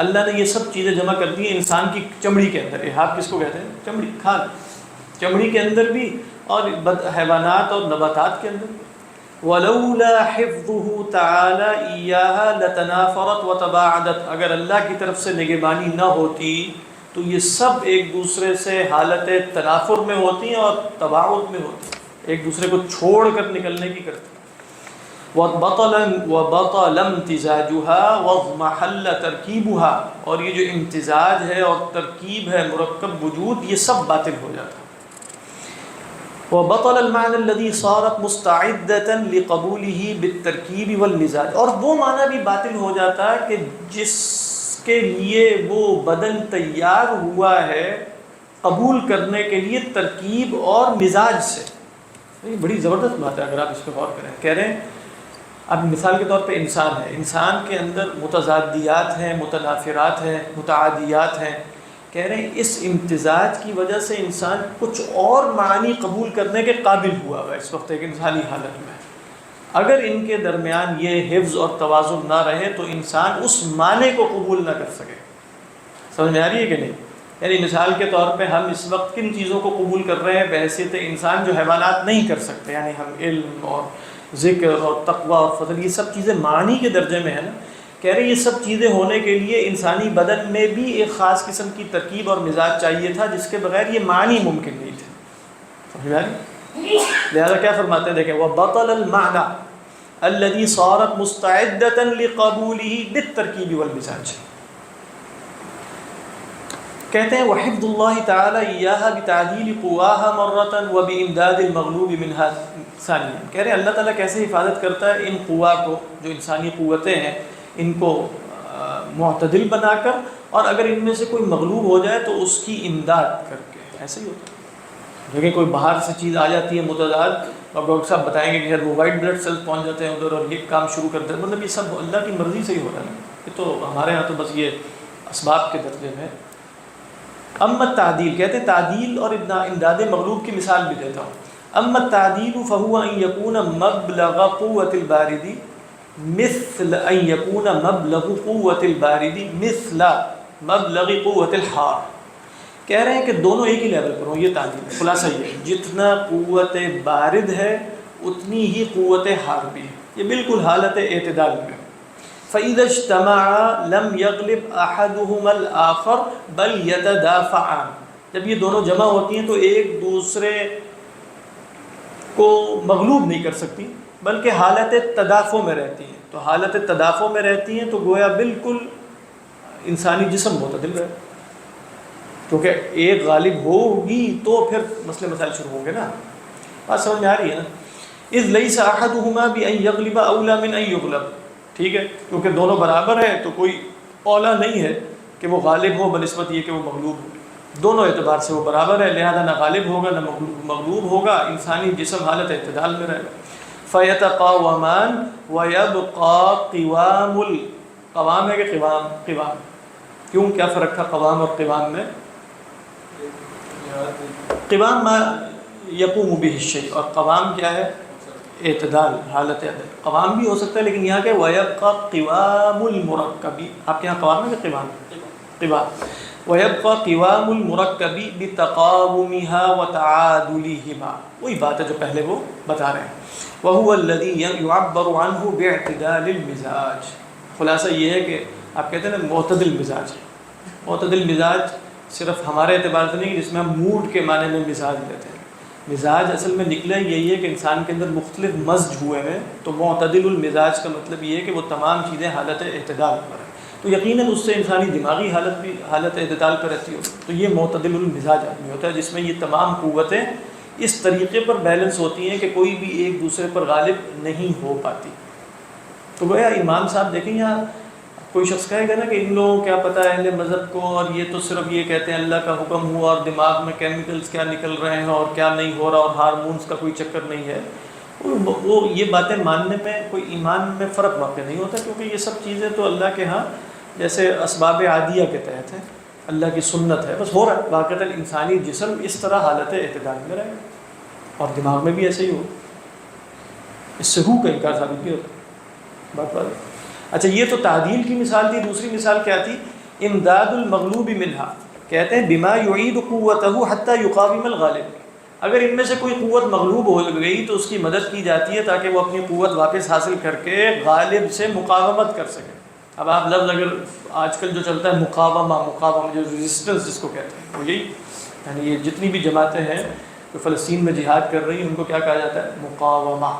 اللہ نے یہ سب چیزیں جمع کر دی ہیں انسان کی چمڑی کے اندر. احاب کس کو کہتے ہیں؟ چمڑی، کھال، چمڑی کے اندر بھی اور حیوانات اور نباتات کے اندر بھی. وَلَوْلَا حِفْظُهُ تَعَالَى إِيَّاهَا لَتَنَافَرَتْ وَتَبَاعَدَتْ، اگر اللہ کی طرف سے نگہبانی نہ ہوتی تو یہ سب ایک دوسرے سے حالت تنافر میں ہوتی ہیں اور تباعد میں ہوتی ہیں، ایک دوسرے کو چھوڑ کر نکلنے کی کرتی ہیں. وَبَطَلَ امْتِزَاجُهَا وَاضْمَحَلَّ تَرْكِيبُهَا، اور یہ جو امتزاج ہے اور ترکیب ہے، مرکب وجود، یہ سب باطل ہو جاتا ہے. وَبَطَلَ الْمَعْنَى الَّذِي صَارَتْ مُسْتَعِدَّةً لِقَبُولِهِ بِالتَّرْكِيبِ وَالْمِزَاج، اور وہ معنی بھی باطل ہو جاتا ہے کہ جس کے لیے وہ بدن تیار ہوا ہے قبول کرنے کے لیے ترکیب اور مزاج سے. یہ بڑی زبردست بات ہے اگر آپ اس پہ غور کریں. کہہ رہے ہیں اب مثال کے طور پہ انسان ہے، انسان کے اندر متضادیات ہیں، متنافرات ہیں، متعادیات ہیں. کہہ رہے ہیں اس امتزاج کی وجہ سے انسان کچھ اور معنی قبول کرنے کے قابل ہوا ہے اس وقت ایک انسانی حالت میں. اگر ان کے درمیان یہ حفظ اور توازن نہ رہے تو انسان اس معنی کو قبول نہ کر سکے. سمجھ میں آ رہی ہے کہ نہیں؟ یعنی مثال کے طور پہ ہم اس وقت کن چیزوں کو قبول کر رہے ہیں بحیثیت انسان جو حیوانات نہیں کر سکتے، یعنی ہم علم اور ذکر اور تقوی اور فضل، یہ سب چیزیں معنی کے درجے میں ہیں نا. کہہ رہے یہ سب چیزیں ہونے کے لیے انسانی بدن میں بھی ایک خاص قسم کی ترکیب اور مزاج چاہیے تھا جس کے بغیر یہ معنی ممکن نہیں تھے. سمجھ میں آ رہی؟ لہذا کیا فرماتے ہیں دیکھیں وَبَطَلَ الْمَعْنَى الَّذِي صَارَتْ مُسْتَعِدَّةً لِقَبُولِهِ بِالتَّرْكِيبِ وَالْمِزَاج. کہتے ہیں وَحِفْظُ اللَّهِ تَعَالَى إِيَّاهَا بِتَعْدِيلِ قُوَّاهَا مَرَّةً وَبِإِمْدَادِ الْمَغْلُوبِ مِنْهَا ثَانِيًا. کہہ رہے ہیں اللہ تعالیٰ کیسے حفاظت کرتا ہے ان قوا کو، جو انسانی قوتیں ہیں، ان کو معتدل بنا کر، اور اگر ان میں سے کوئی مغلوب ہو جائے تو اس کی امداد کر کے. ایسے ہی ہوتا ہے لیکن کوئی باہر سے چیز آ جاتی ہے متضاد، اور ڈاکٹر صاحب بتائیں گے کہ وہ وائٹ بلڈ سیلز پہنچ جاتے ہیں ادھر اور یہ کام شروع کر دیتے ہیں. مطلب یہ سب اللہ کی مرضی سے ہی ہو رہا ہے نا. یہ تو ہمارے ہاں تو بس یہ اسباب کے درجے میں. اما التعدیل، کہتے ہیں تعدیل اور امداد مغلوب کی مثال بھی دیتا ہوں. اما التعدیل فهو ان يكون مبلغ قوة البارد مثل ان يكون مبلغ قوة البارد مثل مبلغ قوة الحار. کہہ رہے ہیں کہ دونوں ایک ہی لیول پر ہوں. یہ تعدیل ہے. خلاصہ یہ ہے جتنا قوت بارد ہے اتنی ہی قوت حار بھی ہے. یہ بالکل حالت اعتدال میں. فَإِذَا اجْتَمَعَا لَمْ يَغْلِبْ أَحَدُهُمَا الْآخَرَ بَلْ يَتَدَافَعَانِ. جب یہ دونوں جمع ہوتی ہیں تو ایک دوسرے کو مغلوب نہیں کر سکتی بلکہ حالت تدافع میں رہتی ہیں. تو حالت تدافع میں رہتی ہیں تو گویا بالکل انسانی جسم معتدل رہے، کیونکہ ایک غالب ہوگی تو پھر مسئلے مسائل شروع ہوں گے نا. بات سمجھ میں آ رہی ہے نا؟ اذ لیس احدهما بان یغلب اولی من ان یغلب. ٹھیک ہے، کیونکہ دونوں برابر ہیں تو کوئی اولا نہیں ہے کہ وہ غالب ہو بنسبت یہ کہ وہ مغلوب ہو. دونوں اعتبار سے وہ برابر ہے، لہذا نہ غالب ہوگا نہ مغلوب ہوگا. انسانی جسم حالت اعتدال میں رہے گا. فَيَتَقَاوَمَانِ وَيَبْقَى قِوَامُ قوام ہے کہ قوام. کیوں، کیا فرق تھا قوام اور قوام میں؟ قوام ما یقوم به الشیء اور قوام کیا ہے؟ اعتدال، حالت اعتدال. قوام بھی ہو سکتا ہے لیکن یہاں کہ وَيَبْقَى قِوَامُ الْمُرَكَّبِ. آپ کے یہاں قوام ہے کہ قوام؟ قوام. وَيَبْقَى قِوَامُ الْمُرَكَّبِ بِتَقَاوُمِهَا وَتَعَادُلِهِمَا. وہی بات ہے جو پہلے وہ بتا رہے ہیں. وَهُوَ الَّذِي يُعَبَّرُ عَنْهُ بِاعْتِدَالِ الْمِزَاج. خلاصہ یہ ہے کہ آپ کہتے ہیں نا معتدل مزاج. معتدل مزاج صرف ہمارے اعتبار سے نہیں، جس میں ہم موڈ کے معنی میں مزاج لیتے ہیں. مزاج اصل میں نکلا یہی ہے کہ انسان کے اندر مختلف مزج ہوئے ہیں. تو معتدل المزاج کا مطلب یہ ہے کہ وہ تمام چیزیں حالت اعتدال پر ہیں. تو یقیناً اس سے انسانی دماغی حالت بھی حالت اعتدال پر رہتی ہو. تو یہ معتدل المزاج آدمی ہوتا ہے جس میں یہ تمام قوتیں اس طریقے پر بیلنس ہوتی ہیں کہ کوئی بھی ایک دوسرے پر غالب نہیں ہو پاتی. تو گویا امام صاحب دیکھیں یہاں کوئی شخص کہے گا نا کہ ان لوگوں کو کیا پتہ ہے اہل مذہب کو، اور یہ تو صرف یہ کہتے ہیں اللہ کا حکم ہوا اور دماغ میں کیمیکلز کیا نکل رہے ہیں اور کیا نہیں ہو رہا اور ہارمونز کا کوئی چکر نہیں ہے. وہ یہ باتیں ماننے میں کوئی ایمان میں فرق واقع نہیں ہوتا، کیونکہ یہ سب چیزیں تو اللہ کے ہاں جیسے اسباب عادیہ کے تحت ہیں، اللہ کی سنت ہے، بس ہو رہا ہے. واقعتاً انسانی جسم اس طرح حالت اعتدال میں رہے اور دماغ میں بھی ایسے ہی ہو. اس سے روح کا انکار ثابت نہیں ہوتا. بات. اچھا، یہ تو تعدیل کی مثال تھی. دوسری مثال کیا تھی امداد المغلوب منہا، کہتے ہیں بما یعید قوتہ حتی یقاوم الغالب، اگر ان میں سے کوئی قوت مغلوب ہو گئی تو اس کی مدد کی جاتی ہے تاکہ وہ اپنی قوت واپس حاصل کر کے غالب سے مقاومت کر سکے۔ اب آپ لفظ اگر آج کل جو چلتا ہے مقاومہ جو ریزسٹنس جس کو کہتے ہیں، وہ یہی یعنی یہ جتنی بھی جماعتیں ہیں جو فلسطین میں جہاد کر رہی ہیں ان کو کیا کہا جاتا ہے؟ مقاومہ،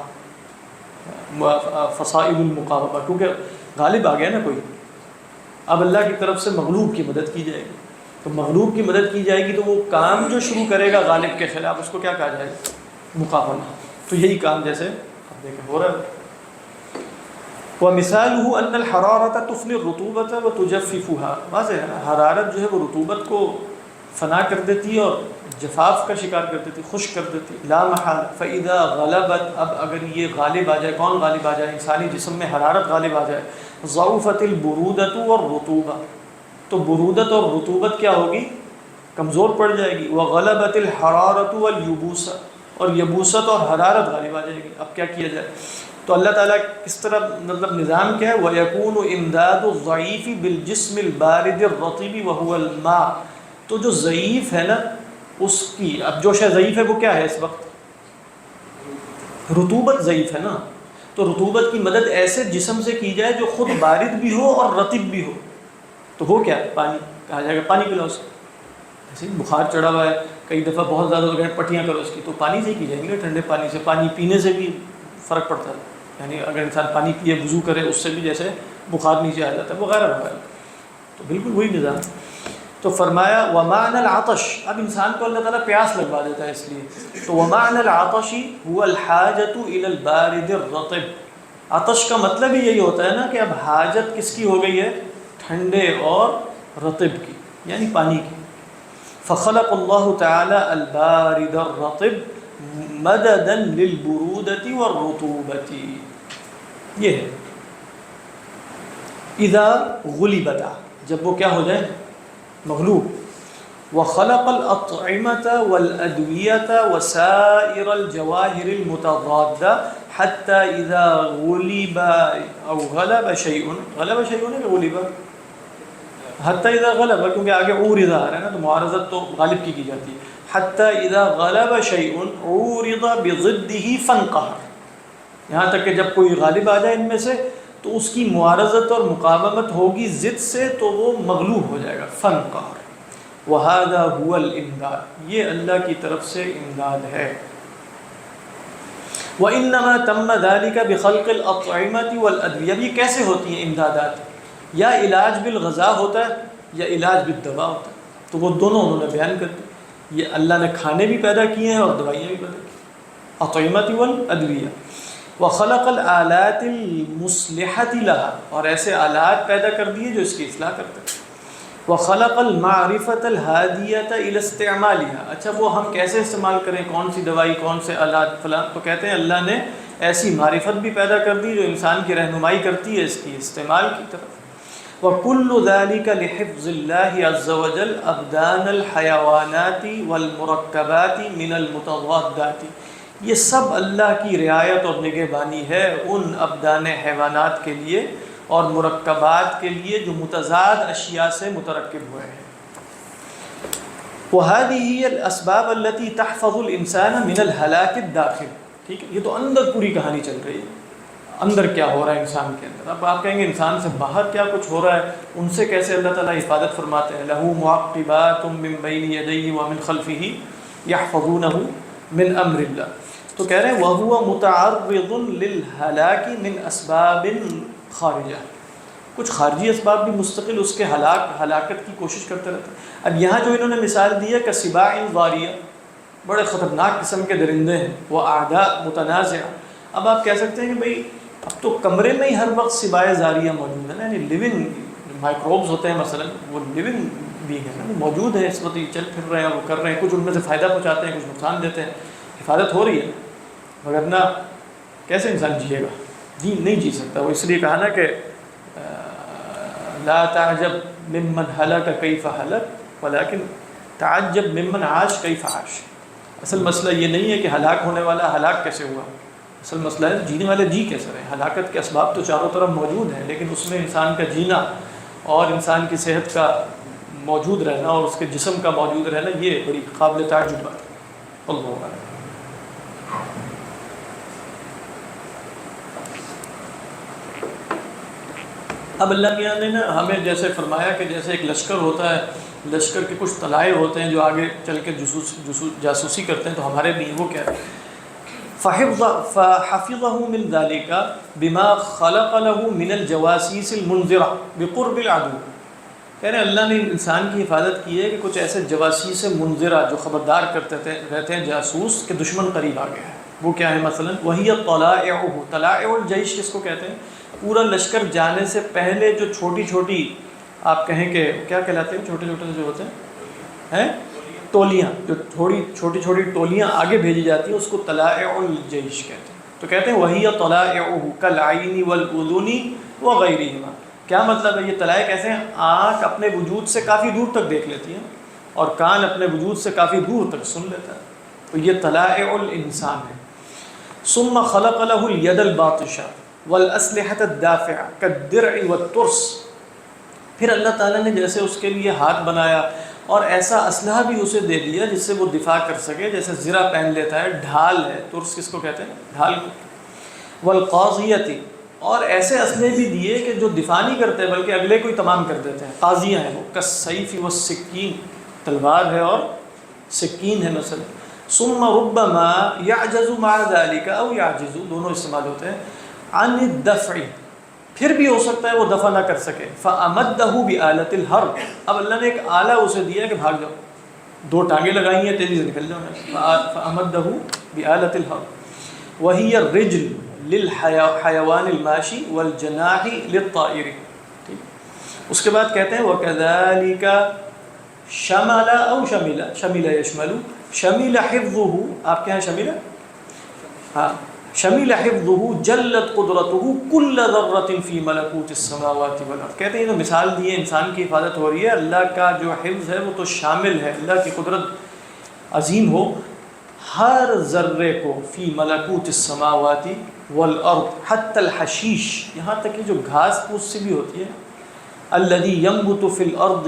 فصائل المقاومہ، کیونکہ غالب آ گیا نا کوئی، اب اللہ کی طرف سے مغلوب کی مدد کی جائے گی، تو مغلوب کی مدد کی جائے گی تو وہ کام جو شروع کرے گا غالب کے خلاف اس کو کیا کہا جائے گا؟ مقاومہ۔ تو یہی کام جیسے اب دیکھیں ہو رہا ہے۔ وَمِثَالُهُ أَنَّ الْحَرَارَةَ تُفْنِي الرُّطُوبَةَ وَتُجَفِّفُهَا، واضح ہے نا، حرارت جو ہے وہ رطوبت کو فنا کر دیتی ہے اور جفاف کا شکار کر دیتی، خشک کر دیتی۔ لا محال فَإِذَا غَلَبَتْ، اب اگر یہ غالب آ جائے، کون غالب آ جائے؟ انسانی جسم میں حرارت غالب آ جائے، ضعفت البرودۃ والرطوبہ، تو برودت اور رطوبت کیا ہوگی؟ کمزور پڑ جائے گی۔ وغلبت الحرارۃ والیبوسہ، اور یبوست اور حرارت غالب آ جائے گی۔ اب کیا کیا جائے؟ تو اللہ تعالیٰ کس طرح مطلب نظام کیا ہے؟ وَيَكُونُ إِمْدَادُ الضَّعِيفِ بِالْجِسْمِ الْبَارِدِ الرَّطِبِ وَهُوَ الْمَاءُ، تو جو ضعیف ہے نا اس کی، اب جو شے ضعیف ہے وہ کیا ہے اس وقت؟ رطوبت ضعیف ہے نا، تو رطوبت کی مدد ایسے جسم سے کی جائے جو خود بارد بھی ہو اور رطب بھی ہو، تو وہ کیا ہے؟ پانی کہا جائے گا، پانی پلاؤ اس کو۔ جیسے بخار چڑھا ہوا ہے، کئی دفعہ بہت زیادہ ہو گئے، پٹیاں کرو اس کی، تو پانی سے کی جائیں گے، ٹھنڈے پانی سے۔ پانی پینے سے بھی فرق پڑتا ہے، یعنی اگر انسان پانی پیے وضو کرے اس سے بھی جیسے بخار نیچے آ جاتا ہے وغیرہ وغیرہ، تو بالکل وہی نظام۔ تو فرمایا وَمَعْنَ الْعَطَشِ، اب انسان کو اللہ تعالیٰ پیاس لگوا دیتا ہے اس لیے، تو وَمَعْنَ الْعَطَشِ هُوَ الْحَاجَةُ إِلَى الْبَارِدِ الرَّطِبِ، عطش کا مطلب ہی یہی ہوتا ہے نا کہ اب حاجت کس کی ہو گئی ہے؟ ٹھنڈے اور رطب کی، یعنی پانی کی۔ فخلق اللہ تعالی البارد الرطب مددا للبرودۃ والرطوبۃ، یہ ہے اذا غلبتا، جب وہ کیا ہو جائے؟ مغلوب۔ وخلق الاطعمة والادویة وسائر الجواہر المتضادة حتى اذا غلب او غلب شيء، غلب شيء ہے کہ غلب؟ حتی اذا غلب، کیونکہ آگے عورض آ رہا ہے نا، تو معارضت تو غالب کی جاتی ہے۔ حتی اذا غلب شیء عورض بضدہ فانقہر، یہاں تک کہ جب کوئی غالب آ جائے ان میں سے تو اس کی معارضت اور مقاومت ہوگی ضد سے، تو وہ مغلوب ہو جائے گا، فانقہر۔ وَهَذَا هُوَ الْإِمْدَادُ، یہ اللہ کی طرف سے امداد ہے۔ وَإِنَّمَا تَمَّ ذَلِكَ بِخَلْقِ الْأَطْعِمَةِ وَالْأَدْوِيَةِ، یہ کیسے ہوتی ہیں امدادات؟ یا علاج بالغذا ہوتا ہے یا علاج بالدوا ہوتا ہے، تو وہ دونوں انہوں نے بیان کر دی۔ یہ اللہ نے کھانے بھی پیدا کیے ہیں اور دوائیاں بھی پیدا کی، اطعمۃ والادویہ۔ وخلق الآلات المصلحۃ لها، اور ایسے آلات پیدا کر دیے جو اس کی اصلاح کرتے ہیں۔ وخلق المعرفۃ الہادیۃ الی استعمالها، اچھا وہ ہم کیسے استعمال کریں، کون سی دوائی، کون سے آلات فلاں، تو کہتے ہیں اللہ نے ایسی معرفت بھی پیدا کر دی جو انسان کی رہنمائی کرتی ہے اس کی استعمال کی طرف۔ وَكُلُّ ذَلِكَ لِحِفْظِ اللَّهِ عَزَّ وَجَلَّ أَبْدَانَ الْحَيَوَانَاتِ وَالْمُرَكَّبَاتِ مِنَ الْمُتَضَادَّاتِ، یہ سب اللہ کی رعایت اور نگہبانی ہے ان ابدان حیوانات کے لیے اور مرکبات کے لیے جو متضاد اشیاء سے مترکب ہوئے ہیں۔ وَهَذِهِ هِيَ الْأَسْبَابُ الَّتِي تَحْفَظُ الْإِنسَانَ مِنَ الْهَلَاكِ الدَّاخِلِ، ٹھیک ہے، یہ تو اندر پوری کہانی چل رہی ہے، اندر کیا ہو رہا ہے انسان کے اندر۔ اب آپ کہیں گے انسان سے باہر کیا کچھ ہو رہا ہے، ان سے کیسے اللہ تعالیٰ حفاظت فرماتے ہیں؟ لَهُ مُعَقِّبَاتٌ مِّن بَيْنِ يَدَيْهِ وَمِن خَلْفِهِ يَحْفَظُونَهُ مِنْ أَمْرِ اللَّهِ، تو کہہ رہے ہیں وَهُوَ مُتَعَرِّضٌ لِلْهَلَاكِ مِنْ أَسْبَابٍ خارجہ، کچھ خارجی اسباب بھی مستقل اس کے ہلاکت کی کوشش کرتے رہتے ہیں۔ اب یہاں جو انہوں نے مثال دی ہے کہ سباع ضاریہ، بڑے خطرناک قسم کے درندے ہیں، وہ اعداء متنازع۔ اب آپ کہہ سکتے ہیں کہ بھئی اب تو کمرے میں ہی ہر وقت سباع ضاریہ موجود ہے نا، یعنی لیونگ مائکروبز ہوتے ہیں مثلا، وہ لیونگ بھی ہیں، موجود ہیں اس وقت، یہ چل پھر رہے ہیں، وہ کر رہے ہیں، کچھ ان میں سے فائدہ پہنچاتے ہیں، کچھ نقصان دیتے ہیں، حفاظت ہو رہی ہے، وگرنہ کیسے انسان جیے گا؟ جی نہیں جی سکتا۔ وہ اس لیے کہا نا کہ لا تعجب ممن ہلک کیف ہلک ولکن تعجب ممن عاش کیف عاش۔ اصل مسئلہ یہ نہیں ہے کہ ہلاک ہونے والا ہلاک کیسے ہوا، اصل مسئلہ ہے جینے والے جی کیسے رہے۔ ہلاکت کے اسباب تو چاروں طرف موجود ہیں، لیکن اس میں انسان کا جینا اور انسان کی صحت کا موجود رہنا اور اس کے جسم کا موجود رہنا، یہ بڑی قابل تعجب بات ہے۔ اللہ اعلم۔ اب اللہ میاں نے نا ہمیں جیسے فرمایا کہ جیسے ایک لشکر ہوتا ہے، لشکر کے کچھ طلائع ہوتے ہیں جو آگے چل کے جاسوسی کرتے ہیں، تو ہمارے بھی وہ کیا ہے، فحفظه من ذلك بما خلق له من الجواسيس المنذرة بقرب العدو، کہہ رہے ہیں اللہ نے انسان کی حفاظت کی ہے کہ کچھ ایسے جواسیس منذرہ جو خبردار کرتے رہتے ہیں جاسوس کہ دشمن قریب آ گیا ہے۔ وہ کیا ہے مثلا وہی طلائعہ، طلائع الجیش کس کو کہتے ہیں؟ پورا لشکر جانے سے پہلے جو چھوٹی چھوٹی آپ کہیں کہ کیا کہلاتے ہیں، چھوٹے چھوٹے جو ہوتے ہیں ٹولیاں، جو تھوڑی چھوٹی چھوٹی ٹولیاں آگے بھیجی جاتی ہیں، اس کو طلائع الجیش کہتے ہیں۔ تو کہتے ہیں وہی طلائعہ کالعین والاذن وغیرہما، کیا مطلب ہے یہ طلائع کیسے ہیں؟ آنکھ اپنے وجود سے کافی دور تک دیکھ لیتی ہے اور کان اپنے وجود سے کافی دور تک سن لیتا ہے، تو یہ طلائع الانسان ہے۔ ثم خلق له الید الباطشہ والاسلحة الدافعہ کالدرع والترس، پھر اللہ تعالیٰ نے جیسے اس کے لیے ہاتھ بنایا اور ایسا اسلحہ بھی اسے دے دیا جس سے وہ دفاع کر سکے، جیسے زرہ پہن لیتا ہے، ڈھال ہے، ترس کس کو کہتے ہیں؟ ڈھال کو، والقاضیۃ، اور ایسے اسلحے بھی دیے کہ جو دفاع نہیں کرتے بلکہ اگلے کو ہی تمام کر دیتے ہیں، قاضیاں ہیں وہ، کالسیف والسکین، تلوار ہے اور سکین ہے مثلا۔ ثم ربما يعجز مع ذلك او يعجز، دونوں استعمال ہوتے ہیں، عن الدفع، پھر بھی ہو سکتا ہے وہ دفع نہ کر سکے، فَأَمَدَّهُ بِآلَةِ الْحَرْبِ، اب اللہ نے ایک آلہ اسے دیا کہ بھاگ جاؤ، دو ٹانگیں لگائی ہیں تیزی سے نکل جاؤ، فَأَمَدَّهُ بِآلَةِ الْحَرْبِ وَهِيَ الرِّجْلُ لِلْحَيَوَانِ الْمَاشِي وَالْجَنَاحِ لِلطَّائِرِ، ٹھیک۔ اس کے بعد کہتے ہیں وَكَذَلِكَ شَمَلَ أَوْ شَمِلَ، شَمِلَ يَشْمَلُ، شَمِلَ حِفْظُهُ، آپ کے یہاں شَمِلَ، ہاں، شمیل حفظہ جلت قدرتہ کل ذرۃ فی ملکوت السماوات والارض، کہتے ہیں یہ تو مثال دی ہے، انسان کی حفاظت ہو رہی ہے، اللہ کا جو حفظ ہے وہ تو شامل ہے، اللہ کی قدرت عظیم ہو ہر ذرے کو، فی ملکوت السماوات والارض حتی الحشیش، یہاں تک کہ جو گھاس پھوس سی بھی ہوتی ہے، الذی ینبت فی الارض،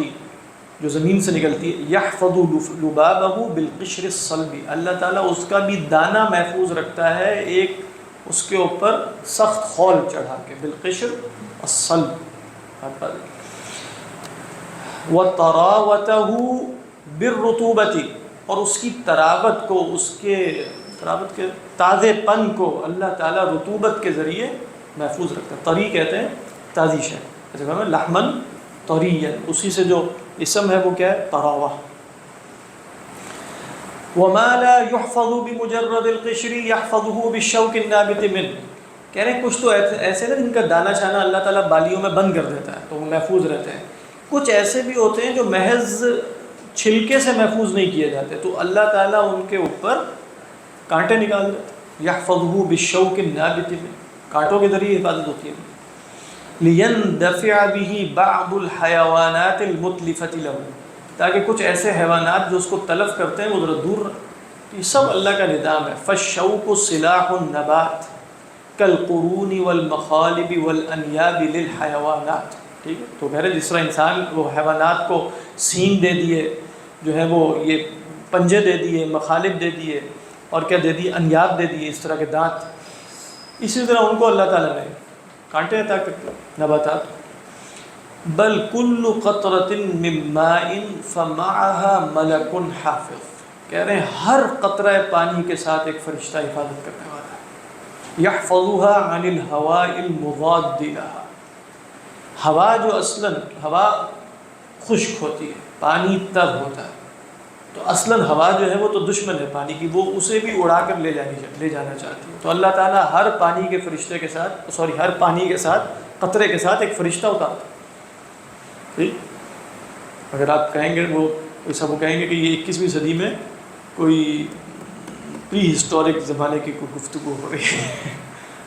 جو زمین سے نکلتی ہے، یحفظ لبابہ بالقشر الصلب، اللہ تعالیٰ اس کا بھی دانہ محفوظ رکھتا ہے ایک اس کے اوپر سخت خول چڑھا کے، بالقشر الصلب، وطراوتہ بالرطوبۃ، اور اس کی تراوت کو، اس کے تراوت کے تازے پن کو اللہ تعالیٰ رطوبت کے ذریعے محفوظ رکھتا ہے۔ طری کہتے ہیں تازی شے، جیسے کہتے ہیں لحمن طریا، اسی سے جو اسم ہے وہ کیا ہے؟ طراوہ۔ وما لا يحفظ بمجرد القشر يحفظه بالشوك النابت منه، کہہ رہے ہیں کچھ تو ایسے نا جن کا دانہ شانہ اللہ تعالیٰ بالیوں میں بند کر دیتا ہے تو وہ محفوظ رہتے ہیں، کچھ ایسے بھی ہوتے ہیں جو محض چھلکے سے محفوظ نہیں کیے جاتے، تو اللہ تعالیٰ ان کے اوپر کانٹے نکال دیتے، يحفظه بالشوك النابت منه، کانٹوں کے ذریعے حفاظت ہوتی ہے۔ لِيَنْدَفِعَ بِهِ بَعْضُ الْحَيَوَانَاتِ الْمُتْلِفَةِ لَهُ، تاکہ کچھ ایسے حیوانات جو اس کو تلف کرتے ہیں وہ ذرا دور رہیں، یہ سب اللہ کا نظام ہے۔ فَالشَّوْقُ صِلَاحُ النَّبَاتِ كَالْقُرُونِ وَالْمَخَالِبِ وَالْأَنْيَابِ لِلْحَيَوَانَاتِ، ٹھیک ہے، تو کہہ رہے جس طرح انسان وہ حیوانات کو سینگ دے دیے، جو ہے وہ یہ پنجے دے دیے، مخالب دے دیے، اور کیا دے دیے؟ انیاب دے دیے، اس طرح کے دانت، اسی طرح ان کو اللہ تعالیٰ نے کانٹے عطا کرتے نباتات۔ بل کل قطرۃ من ماء فمعها ملک حافظ، کہہ رہے ہیں ہر قطرہ پانی کے ساتھ ایک فرشتہ حفاظت کرنے والا ہے، یحفظها عن الهواء المضاد لها، ہوا جو اصلاً ہوا خشک ہوتی ہے، پانی تر ہوتا ہے، تو اصلاً ہوا جو ہے وہ تو دشمن ہے پانی کی، وہ اسے بھی اڑا کر لے جانا چاہتی ہے، تو اللہ تعالیٰ ہر پانی کے فرشتے کے ساتھ، ہر پانی کے ساتھ، قطرے کے ساتھ ایک فرشتہ اتارتا ہے، ٹھیک۔ اگر آپ کہیں گے وہ ایسا وہ کہیں گے کہ یہ 21ویں صدی میں کوئی پری ہسٹورک زمانے کی کوئی گفتگو ہو رہی ہے،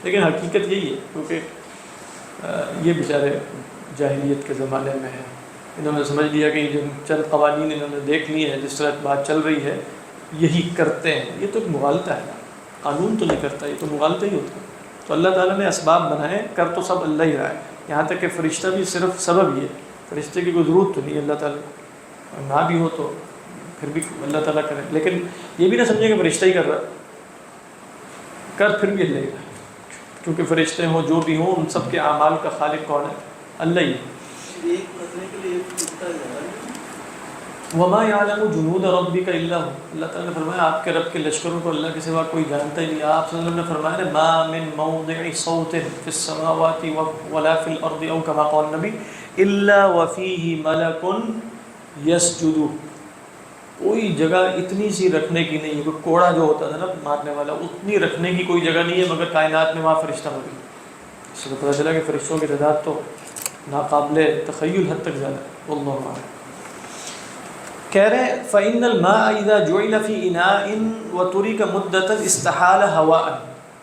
لیکن حقیقت یہی ہے، کیونکہ یہ بیچارے جاہلیت کے زمانے میں ہیں، انہوں نے سمجھ لیا کہ جو چند قوانین انہوں نے دیکھ لی ہیں، جس طرح بات چل رہی ہے یہی کرتے ہیں، یہ تو ایک مغالطہ ہے، قانون تو نہیں کرتا، یہ تو مغالطہ ہی ہوتا ہے۔ تو اللہ تعالیٰ نے اسباب بنائے، کر تو سب اللہ ہی رہا ہے، یہاں تک کہ فرشتہ بھی صرف سبب ہی ہے، فرشتے کی کوئی ضرورت تو نہیں اللہ تعالیٰ کو، نہ بھی ہو تو پھر بھی اللہ تعالیٰ کرے، لیکن یہ بھی نہ سمجھیں کہ فرشتہ ہی کر رہا، کر پھر بھی اللہ ہی رہا، کیونکہ فرشتے ہوں جو بھی ہوں ان سب کے اعمال کا خالق کون ہے؟ اللہ ہی ہے۔ ایک قطرے کے لیے ایک ٹوٹتا جا رہا وما یعلم جنود ربک الا هو، اللہ تعالیٰ نے فرمایا آپ کے رب کے لشکروں کو اللہ کے سوا کوئی جانتا ہی نہیں۔ آپ صلی اللہ علیہ وسلم نے فرمایا نا ما من موضع صوت فی السماوات ولا فی الارض او کما قال النبی الا وفیہ ملک یسجد، کوئی جگہ اتنی سی رکھنے کی نہیں ہے، کوئی کوڑا جو ہوتا تھا نا مارنے والا، اتنی رکھنے کی کوئی جگہ نہیں ہے مگر کائنات میں وہاں فرشتہ ہوگی۔ اس سے پتہ چلا کہ فرشتوں کی تعداد تو ناقابل تخیل حد تک زیادہ ہے، واللہ اعلم۔ کہہ رہے ہیں فَإِنَّ الْمَاءَ إِذَا جُعِلَ فِي إِنَاءٍ وَتُرِكَ مُدَّةً اسْتَحَالَ هَوَاءً،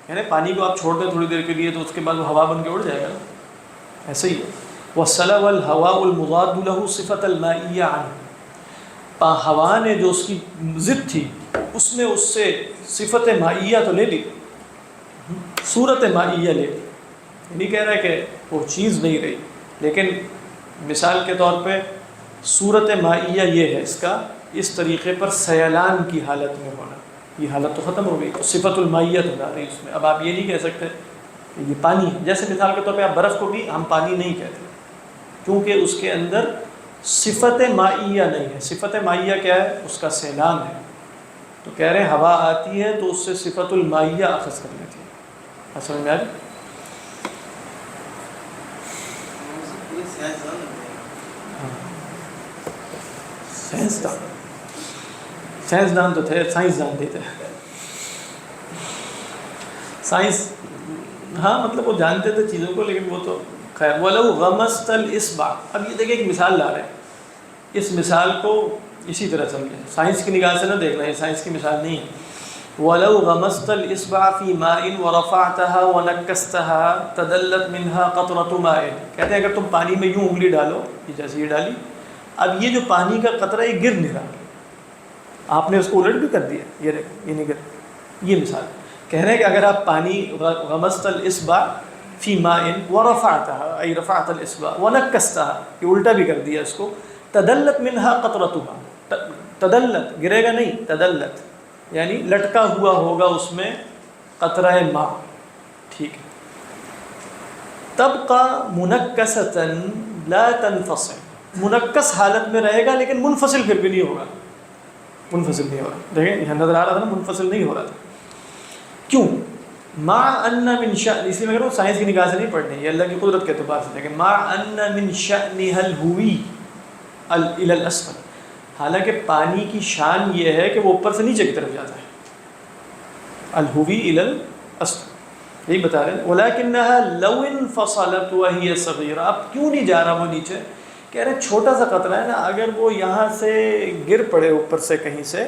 یعنی پانی کو آپ چھوڑ دیں تھوڑی دیر کے لیے تو اس کے بعد وہ ہوا بن کے اڑ جائے گا، ایسے ہی ہے۔ وَالسَّلَوَ الْهَوَاءُ الْمُضَادُ لَهُ صِفَةَ الْمَائِيَّةِ عَنْهُ، ہوا نے جو اس کی ضد تھی اس نے اس سے صفت مائیہ تو لے لی، صورت مائیہ لے لی، نہیں کہہ رہا کہ وہ چیز نہیں رہی، لیکن مثال کے طور پہ صورت مائیہ یہ ہے اس کا، اس طریقے پر سیلان کی حالت میں ہونا، یہ حالت تو ختم ہو گئی، تو صفت المائیہ تو نہ رہی اس میں۔ اب آپ یہ نہیں کہہ سکتے کہ یہ پانی ہے، جیسے مثال کے طور پہ آپ برف کو بھی ہم پانی نہیں کہتے کیونکہ اس کے اندر صفت مائیہ نہیں ہے۔ صفت مائیہ کیا ہے؟ اس کا سیلان ہے، تو کہہ رہے ہیں ہوا آتی ہے تو اس سے صفت المائیہ اخذ کر لیتی ہے۔ سمجھ میں آ رہی؟ سائنسدان تو تھے، سائنسدان نہیں تھے، سائنس ہاں مطلب وہ جانتے تھے چیزوں کو، لیکن وہ تو خیر۔ وَلَوْ غَمَسْتَ الْإِصْبَعَ، اب یہ دیکھیں ایک مثال لا رہے ہیں، اس مثال کو اسی طرح سمجھیں، سائنس کی نگاہ سے نہ دیکھنا، یہ سائنس کی مثال نہیں ہے۔ وَلَوْ غَمَسْتَ الْإِصْبَعَ فِي مَاءٍ وَرَفَعْتَهَا وَنَكَّسْتَهَا تَدَلَّتْ مِنْهَا قَطْرَةُ مَاءٍ، کہتے ہیں اگر تم پانی میں یوں انگلی ڈالو، یہ جیسے یہ ڈالی، اب یہ جو پانی کا قطرہ یہ گر نہیں رہا، آپ نے اس کو الٹ بھی کر دیا، یہ دیکھیں یہ نہیں گر، یہ مثال کہہ رہے ہیں کہ اگر آپ پانی غمست الاصبع فی ماء ورفعتها ای رفعت الاصبع ونکستها، یہ الٹا بھی کر دیا اس کو، تدلت منها قطرتها، تدلت گرے گا نہیں، تدلت یعنی لٹکا ہوا ہوگا اس میں قطرہ ماء، ٹھیک ہے، تبقى منکستا لا تنفصل، منکس حالت میں رہے گا لیکن منفصل پھر بھی نہیں ہوگا، منفصل نہیں ہوگا، دیکھیں یہاں نظر آ رہا تھا نا منفصل نہیں ہو رہا تھا، کیوں؟ مع ان من شأن، اس لیے میں کہہ رہا ہوں سائنس کی نگاہ سے نہیں پڑھنے، یہ اللہ کی قدرت کے اعتبار سے دیکھیں، مع ان من شأنها الهوی الى الاسفل، حالانکہ پانی کی شان یہ ہے کہ وہ اوپر سے نیچے کی طرف جاتا ہے، الهوی الى الاسفل، یہی بتا رہے ہیں، ولكنها لو انفصلت وهي صغيرة، اب کیوں نہیں جا رہا وہ نیچے؟ کہہ رہے ہیں چھوٹا سا قطرہ ہے نا، اگر وہ یہاں سے گر پڑے اوپر سے کہیں سے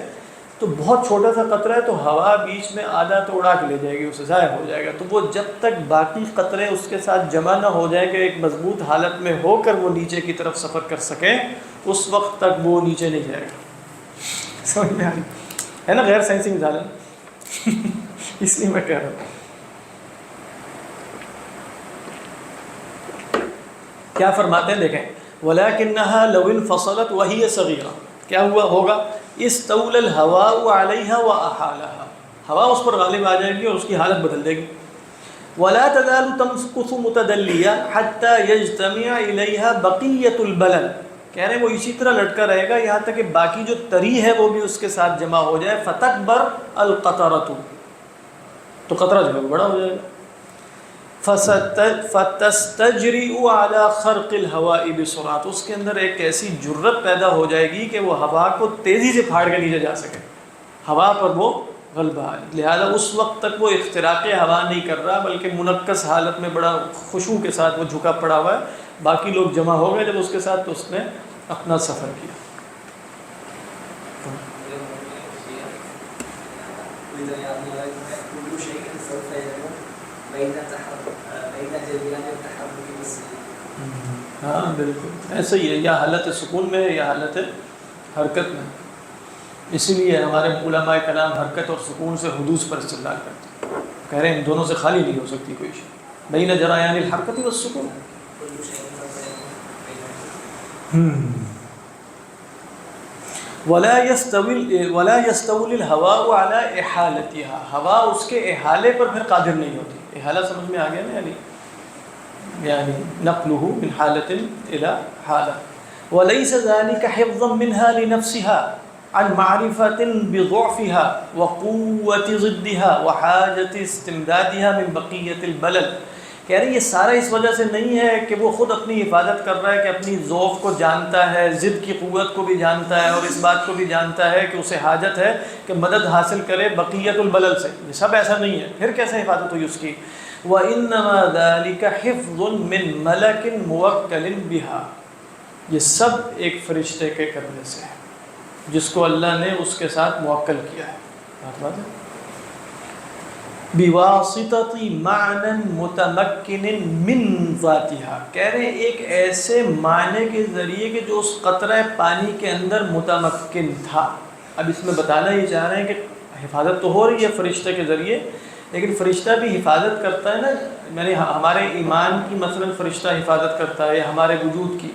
تو بہت چھوٹا سا قطرہ ہے، تو ہوا بیچ میں آدھا تو اڑا کے لے جائے گی، اسے ضائع ہو جائے گا، تو وہ جب تک باقی قطرے اس کے ساتھ جمع نہ ہو جائیں کہ ایک مضبوط حالت میں ہو کر وہ نیچے کی طرف سفر کر سکیں، اس وقت تک وہ نیچے نہیں جائے گا۔ سمجھ میں آ رہی ہے نا؟ غیر سائنسی مثال ہے اس لیے میں کہہ رہا ہوں۔ کیا فرماتے ہیں دیکھیں، وَلَكِنَّهَا لَوْ انْفَصَلَتْ وَهِيَ صَغِيرَةٌ، کیا ہوگا؟ اسْتَوْلَى الْهَوَاءُ عَلَيْهَا وَأَحَالَهَا، ہوا اس پر غالب آ جائے گی اور اس کی حالت بدل دے گی۔ وَلَا تَزَالُ تَمْكُثُ مُتَدَلِّيًا حَتَّى يَجْتَمِعَ إِلَيْهَا بَقِيَّةُ الْبَلَلِ، کہہ رہے ہیں وہ اسی طرح لٹکا رہے گا یہاں تک کہ باقی جو تری ہے وہ بھی اس کے ساتھ جمع ہو جائے، فَتَكْبَرْ الْقَطَرَةُ، تو قطرہ جو ہے وہ بڑا ہو جائے گا، فَتَسْتَجْرِئُ عَلَى خَرْقِ الْهَوَاءِ بِسُرْعَةٍ، اس کے اندر ایک ایسی جرت پیدا ہو جائے گی کہ وہ ہوا کو تیزی سے پھاڑ کے نیچے جا سکے، ہوا پر وہ غلبہ ہے، لہذا اس وقت تک وہ اختراق ہوا نہیں کر رہا بلکہ منکس حالت میں بڑا خشوع کے ساتھ وہ جھکا پڑا ہوا ہے، باقی لوگ جمع ہو گئے جب اس کے ساتھ تو اس نے اپنا سفر کیا۔ ہاں بالکل ایسا ہی ہے، یا حالت سکون میں ہے یا حالت حرکت میں، اسی لیے ہمارے علماء کلام حرکت اور سکون سے حدوث پر استدلال کرتے ہیں، کہہ رہے ہیں ان دونوں سے خالی نہیں ہو سکتی کوئی شے، بین جریان الحرکت والسکون، ولا يستوي الهواء على احالتها، ہوا اس کے احالے پر پھر قادر نہیں ہوتی. احالہ سمجھ میں آ گیا نا، یعنی نقله من حالة الى حالة. وليس ذلك حفظا منها لنفسها عن معرفة بضعفها وقوة ضدها وحاجة استمدادها من بقية البلل. کہہ رہے یہ سارا اس وجہ سے نہیں ہے کہ وہ خود اپنی حفاظت کر رہا ہے، کہ اپنی ضعف کو جانتا ہے، ضد کی قوت کو بھی جانتا ہے، اور اس بات کو بھی جانتا ہے کہ اسے حاجت ہے کہ مدد حاصل کرے بقیت البلل سے. یہ سب ایسا نہیں ہے، پھر کیسے حفاظت ہوئی اس کی؟ وَإِنَّمَا ذَلِكَ حِفْظٌ مِّن مَلَكٍ مُوَكَّلٍ بِهَا. یہ سب ایک فرشتے کے کرنے سے ہے جس کو اللہ نے اس کے ساتھ موکل کیا ہے. بات ہے بِوَاسِطَةِ مَعْنًا مُتَمَكِّنٍ مِّن ذَاتِهَا. کہہ رہے ہیں ایک ایسے معنی کے ذریعے کہ جو اس قطرہ پانی کے اندر متمکن تھا. اب اس میں بتانا یہ چاہ رہے ہیں کہ حفاظت تو ہو رہی ہے فرشتے کے ذریعے، لیکن فرشتہ بھی حفاظت کرتا ہے نا، یعنی ہمارے ایمان کی مثلا فرشتہ حفاظت کرتا ہے یا ہمارے وجود کی،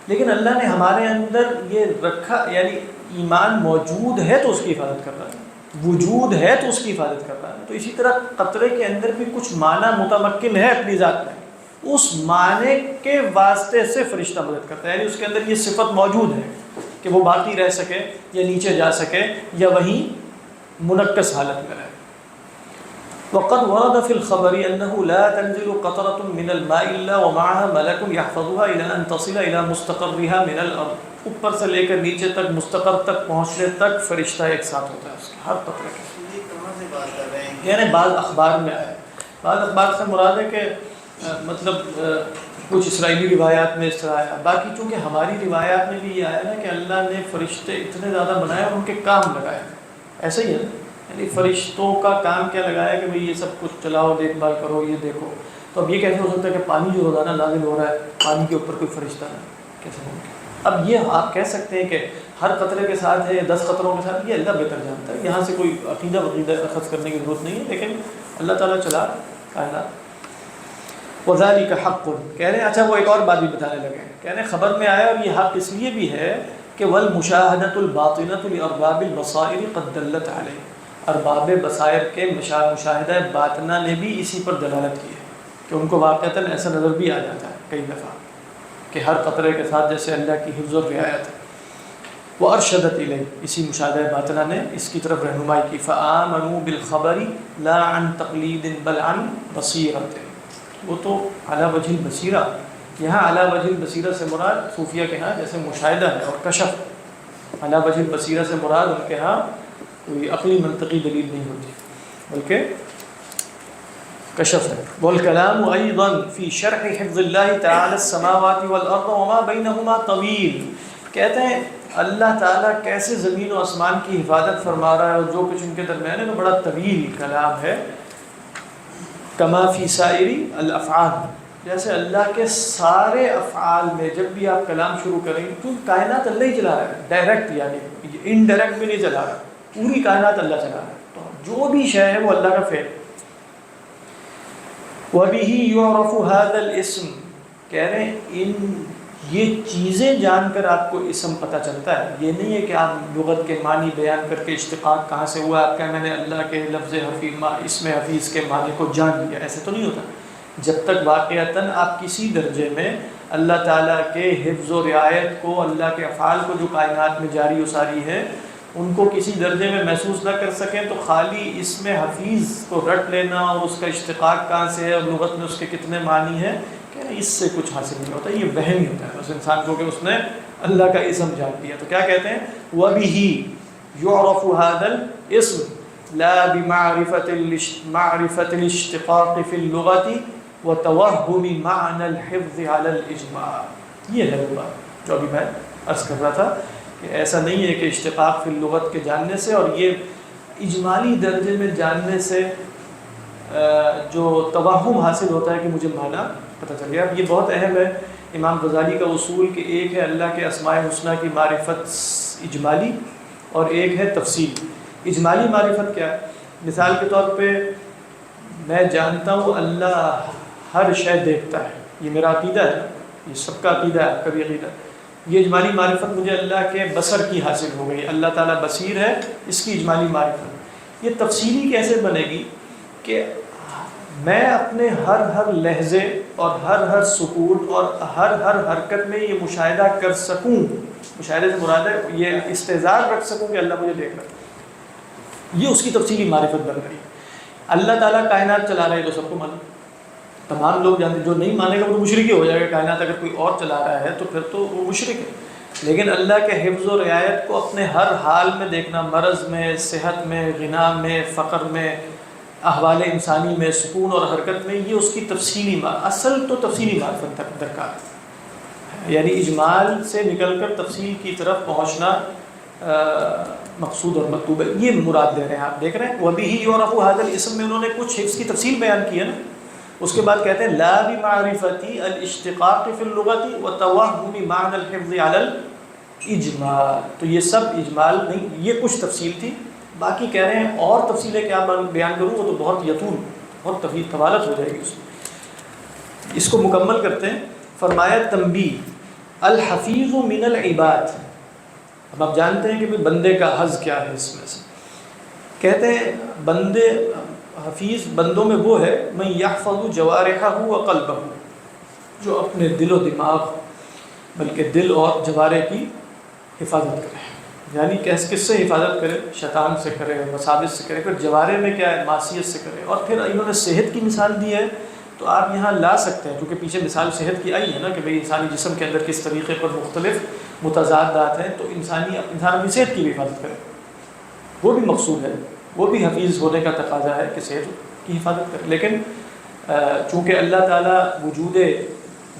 لیکن اللہ نے ہمارے اندر یہ رکھا، یعنی ایمان موجود ہے تو اس کی حفاظت کر رہا ہے، وجود ہے تو اس کی حفاظت کر رہا ہے. تو اسی طرح قطرے کے اندر بھی کچھ معنی متمکن ہے اپنی ذات میں، اس معنی کے واسطے سے فرشتہ مدد کرتا ہے، یعنی اس کے اندر یہ صفت موجود ہے کہ وہ باقی رہ سکے یا نیچے جا سکے یا وہیں منقص حالت میں رہے. وقد ورد في الخبر أنه لا تنزل قطرة من الماء إلا ومعها ملك يحفظها إلى أن تصل إلى مستقرها من الأرض. اوپر سے لے کر نیچے تک مستقر تک پہنچنے تک فرشتہ ایک ساتھ ہوتا ہے اس کے ہر قطرے کے. یہ کہاں سے بات کر رہے ہیں؟ یعنی بعض اخبار میں آئے، بعض اخبار سے مراد ہے کہ مطلب کچھ اسرائیلی روایات میں اس طرح آیا. باقی چونکہ ہماری روایات میں بھی یہ آیا نا کہ اللہ نے فرشتے اتنے زیادہ بنائے اور ان کے کام لگائے. ایسا ہی ہے نا، یعنی فرشتوں کا کام کیا لگایا کہ بھئی یہ سب کچھ چلاؤ، دیکھ بھال کرو، یہ دیکھو. تو اب یہ کیسے ہو سکتا ہے کہ پانی جو روزانہ نازل ہو رہا ہے پانی کے اوپر کوئی فرشتہ نہیں؟ کیسے ممکن؟ اب یہ آپ کہہ سکتے ہیں کہ ہر قطرے کے ساتھ ہے 10 قطروں کے ساتھ، یہ اللہ بہتر جانتا ہے، یہاں سے کوئی عقیدہ اخذ کرنے کی ضرورت نہیں ہے، لیکن اللہ تعالیٰ چلا کائنات. وَذَلِكَ حَقٌّ. کہہ رہے ہیں اچھا وہ ایک اور بات بھی بتانے لگے، کہہ رہے ہیں خبر میں آیا اور یہ حق اس لیے بھی ہے کہ وَالْمُشَاهَدَةُ الْبَاطِنَةُ لِأَرْبَابِ الْبَصَائِرِ قَدْ دَلَّتْ عَلَيْهِ. ارباب بصائر کے مشاہدہ باطنہ نے بھی اسی پر دلالت کی ہے کہ ان کو واقعتاً ایسا نظر بھی آ جاتا ہے کئی دفعہ کہ ہر قطرے کے ساتھ جیسے اللہ کی حفظ و رعایت ہے. وَأَرْشَدَتْ إِلَيْهِ. اسی مشاہدہ باطنہ نے اس کی طرف رہنمائی کی. فَآمَنُوا بِالْخَبَرِ لَا عَنْ تَقْلِيدٍ بَلْ عَنْ بَصِيرَةٍ. وہ تو علی وجہ البصیرہ، یہاں علی وجہ البصیرہ سے مراد صوفیہ کے ہاں جیسے مشاہدہ ہے اور کشف، علی وجہ البصیرہ سے مراد ان کے ہاں کوئی عقلی منطقی دلیل نہیں ہوتی بلکہ کشف ہے. والکلام ایضا فی شرح حفظ اللہ تعالی السماوات والارض وما بینہما طویل. کہتے ہیں اللہ تعالیٰ کیسے زمین و آسمان کی حفاظت فرما رہا ہے اور جو کچھ ان کے درمیان ہے وہ بڑا طویل کلام ہے. کما فی سائری الافعال. جیسے اللہ کے سارے افعال میں جب بھی آپ کلام شروع کریں گے تو کائنات اللہ ہی چلا رہا ہے، ڈائریکٹ یعنی انڈائریکٹ بھی نہیں چلا رہا، پوری کائنات اللہ چلا رہا ہے. تو جو بھی شے ہے وہ اللہ کا فعل. وَبِهِ يُعْرَفُ هَذَا الْاسْمِ. کہہ رہے ہیں یہ چیزیں جان کر آپ کو اسم پتہ چلتا ہے. یہ نہیں ہے کہ آپ لغت کے معنی بیان کر کے اشتقاق کہاں سے ہوا آپ کہا میں نے اللہ کے لفظ حفیظ اسم حفیظ کے معنی کو جان لیا. ایسے تو نہیں ہوتا جب تک واقعتاً آپ کسی درجے میں اللہ تعالیٰ کے حفظ و رعایت کو، اللہ کے افعال کو جو کائنات میں جاری و ساری ہے ان کو کسی درجے میں محسوس نہ کر سکیں تو خالی اسم حفیظ کو رٹ لینا اور اس کا اشتقاق کہاں سے ہے اور لغت میں اس کے کتنے معنی ہیں کہ اس سے کچھ حاصل نہیں ہوتا. یہ وہم ہی ہوتا ہے بس انسان کو کہ اس نے اللہ کا اسم جان لیا. تو کیا کہتے ہیں وَبِهِ يُعْرَفُ هَذَا الْاسْمِ لَا بِمَعْرِفَةِ الْاشْتِقَاقِ فِي اللُّغَةِ وَتَوَهُّمِ مَعْنَى الْحِفْظِ عَلَى الْإِجْمَاعِ. یہ ہے وہ بات جو ابھی میں عرض کر رہا تھا کہ ایسا نہیں ہے کہ اشتقاق فی اللغت کے جاننے سے اور یہ اجمالی درجے میں جاننے سے جو توہم حاصل ہوتا ہے کہ مجھے معنی پتہ چل گیا. اب یہ بہت اہم ہے امام غزالی کا اصول کہ ایک ہے اللہ کے اسماء حسنیٰ کی معرفت اجمالی اور ایک ہے تفصیل. اجمالی معرفت کیا ہے؟ مثال کے طور پہ میں جانتا ہوں اللہ ہر شے دیکھتا ہے، یہ میرا عقیدہ ہے، یہ سب کا عقیدہ ہے، آپ کا بھی عقیدہ ہے. یہ اجمالی معرفت مجھے اللہ کے بصر کی حاصل ہو گئی، اللہ تعالیٰ بصیر ہے، اس کی اجمالی معرفت۔ یہ تفصیلی کیسے بنے گی کہ میں اپنے ہر لہجے اور ہر سکون اور ہر حرکت میں یہ مشاہدہ کر سکوں، مشاہدے سے مراد ہے یہ استحضار رکھ سکوں کہ اللہ مجھے دیکھ رہا ہے، یہ اس کی تفصیلی معرفت بن گئی۔ اللہ تعالیٰ کائنات چلا رہے ہیں تو سب کو معلوم، تمام لوگ جانتے، جو نہیں مانے گا وہ تو مشرک ہی ہو جائے گا، کائنات اگر کوئی اور چلا رہا ہے تو پھر تو وہ مشرک ہے۔ لیکن اللہ کے حفظ و رعایت کو اپنے ہر حال میں دیکھنا، مرض میں، صحت میں، غنا میں، فقر میں، احوال انسانی میں، سکون اور حرکت میں، یہ اس کی تفصیلی اصل تو تفصیلی معرفت درکار ہے، یعنی اجمال سے نکل کر تفصیل کی طرف پہنچنا مقصود اور مطلوب ہے، یہ مراد دے رہے ہیں۔ آپ دیکھ رہے ہیں وَبِهِ يُعْرَفُ هَذَا الْاسْمُ میں انہوں نے کچھ حفظ کی تفصیل بیان کی ہے نا، اس کے بعد کہتے ہیں لا بمعرفتی الاشتقاق فی اللغت وتوہم معنی الحفظ علی الاجمال، تو یہ سب اجمال نہیں، یہ کچھ تفصیل تھی، باقی کہہ رہے ہیں اور تفصیلیں کیا بیان کروں وہ تو بہت یطول، بہت طویل طوالت ہو جائے گی اس میں۔ اس کو مکمل کرتے ہیں، فرمایا تنبیہ الحفیظ من العباد، اب آپ جانتے ہیں کہ بندے کا حظ کیا ہے اس میں سے، کہتے ہیں بندے حفیظ بندوں میں وہ ہے من یحفظ جوارحہ و قلبہ، جو اپنے دل و دماغ بلکہ دل اور جوارح کی حفاظت کرے، یعنی کس سے حفاظت کرے، شیطان سے کرے، وساوس سے کرے، پھر جوارح میں کیا ہے، معصیت سے کرے، اور پھر انہوں نے صحت کی مثال دی ہے، تو آپ یہاں لا سکتے ہیں کیونکہ پیچھے مثال صحت کی آئی ہے نا کہ بھئی انسانی جسم کے اندر کس طریقے پر مختلف متضادات ہیں، تو انسان اپنی صحت کی بھی حفاظت کرے، وہ بھی مقصود ہے، وہ بھی حفیظ ہونے کا تقاضا ہے کہ صحت کی حفاظت کرے۔ لیکن چونکہ اللہ تعالیٰ وجود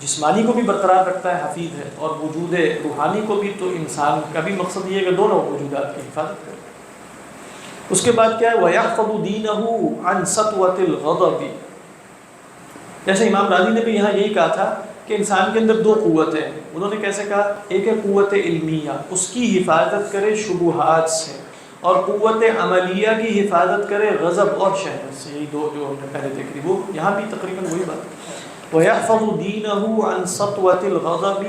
جسمانی کو بھی برقرار رکھتا ہے، حفیظ ہے، اور وجود روحانی کو بھی، تو انسان کا بھی مقصد یہ ہے کہ دونوں وجودات کی حفاظت کرے۔ اس کے بعد کیا ہے وَيَحْفَظُ دِينَهُ عَنْ سَطْوَةِ الْغَضَبِ، جیسے امام راضی نے بھی یہاں یہی کہا تھا کہ انسان کے اندر دو قوتیں ہیں، انہوں نے کیسے کہا، ایک ہے قوت علمیہ، اس کی حفاظت کرے شبہات سے، اور قوت عملیہ کی حفاظت کرے غضب اور شہوت سے، یہی دو جو ہم نے پہلے دیکھ لی، وہ یہاں بھی تقریباً وہی بات ہے۔ وَيَحْفَظُ دِينَهُ عَنْ سَطْوَةِ الْغَضَبِ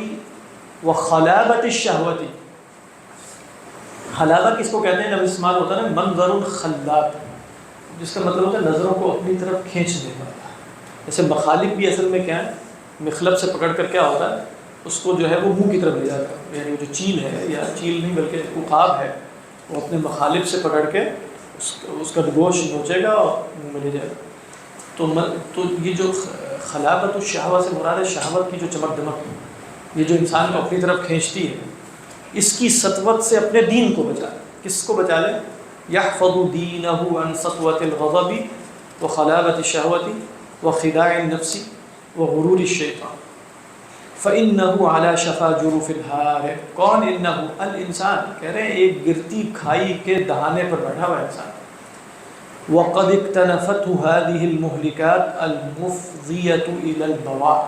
وَخَلَابَةِ الشَّهْوَةِ، خلابہ کس کو کہتے ہیں، جب استعمال ہوتا ہے نا منظر خلاب، جس کا مطلب ہوتا ہے نظروں کو اپنی طرف کھینچ دینا۔ جیسے مخالب بھی اصل میں کیا ہے، مخلب سے پکڑ کر کیا ہوتا ہے، اس کو جو ہے وہ منہ کی طرف لے جاتا ہے، یعنی وہ جو چیل ہے، یا چیل نہیں بلکہ عقاب ہے، وہ اپنے مخالب سے پکڑ کے اس کا گوشت نوچے گا اور منہ میں لے جائے گا۔ تو یہ جو خلابت الشہوہ سے مراد ہے شہوت کی جو چمک دمک، یہ جو انسان کو اپنی طرف کھینچتی ہے، اس کی سطوت سے اپنے دین کو بچا لے۔ کس کو بچا لے؟ یحفظ دینہ عن سطوۃ الغضب وخلابۃ الشہوۃ وخداع النفس وغرور الشیطان فإنہ علی شفا جرف الہار۔ کون انہ؟ الانسان، کہہ رہے ہیں ایک گرتی کھائی کے دہانے پر بیٹھا ہوا انسان۔ وقد اکتنفته هذه المہلکات المفضیۃ الی البواء،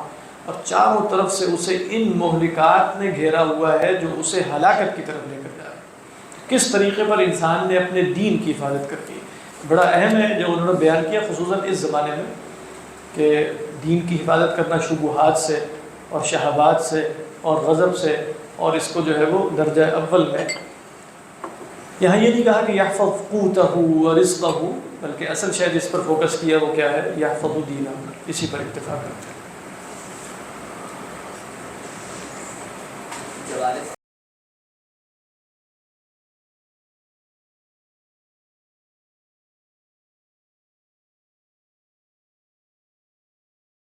اور چاروں طرف سے اسے ان مہلکات نے گھیرا ہوا ہے جو اسے ہلاکت کی طرف لے کر جا رہا ہے۔ کس طریقے پر انسان نے اپنے دین کی حفاظت کر کی، بڑا اہم ہے جو انہوں نے بیان کیا، خصوصاً اس زمانے میں، کہ دین کی حفاظت کرنا شبہات سے اور شہوات سے اور غضب سے، اور اس کو جو ہے وہ درجہ اول میں، یہاں یہ نہیں کہا کہ یحفظ قوتہ و رزقہ، بلکہ اصل شاید اس پر فوکس کیا وہ کیا ہے، یحفظ دینہ، اسی پر اتفاق کرتے ہیں۔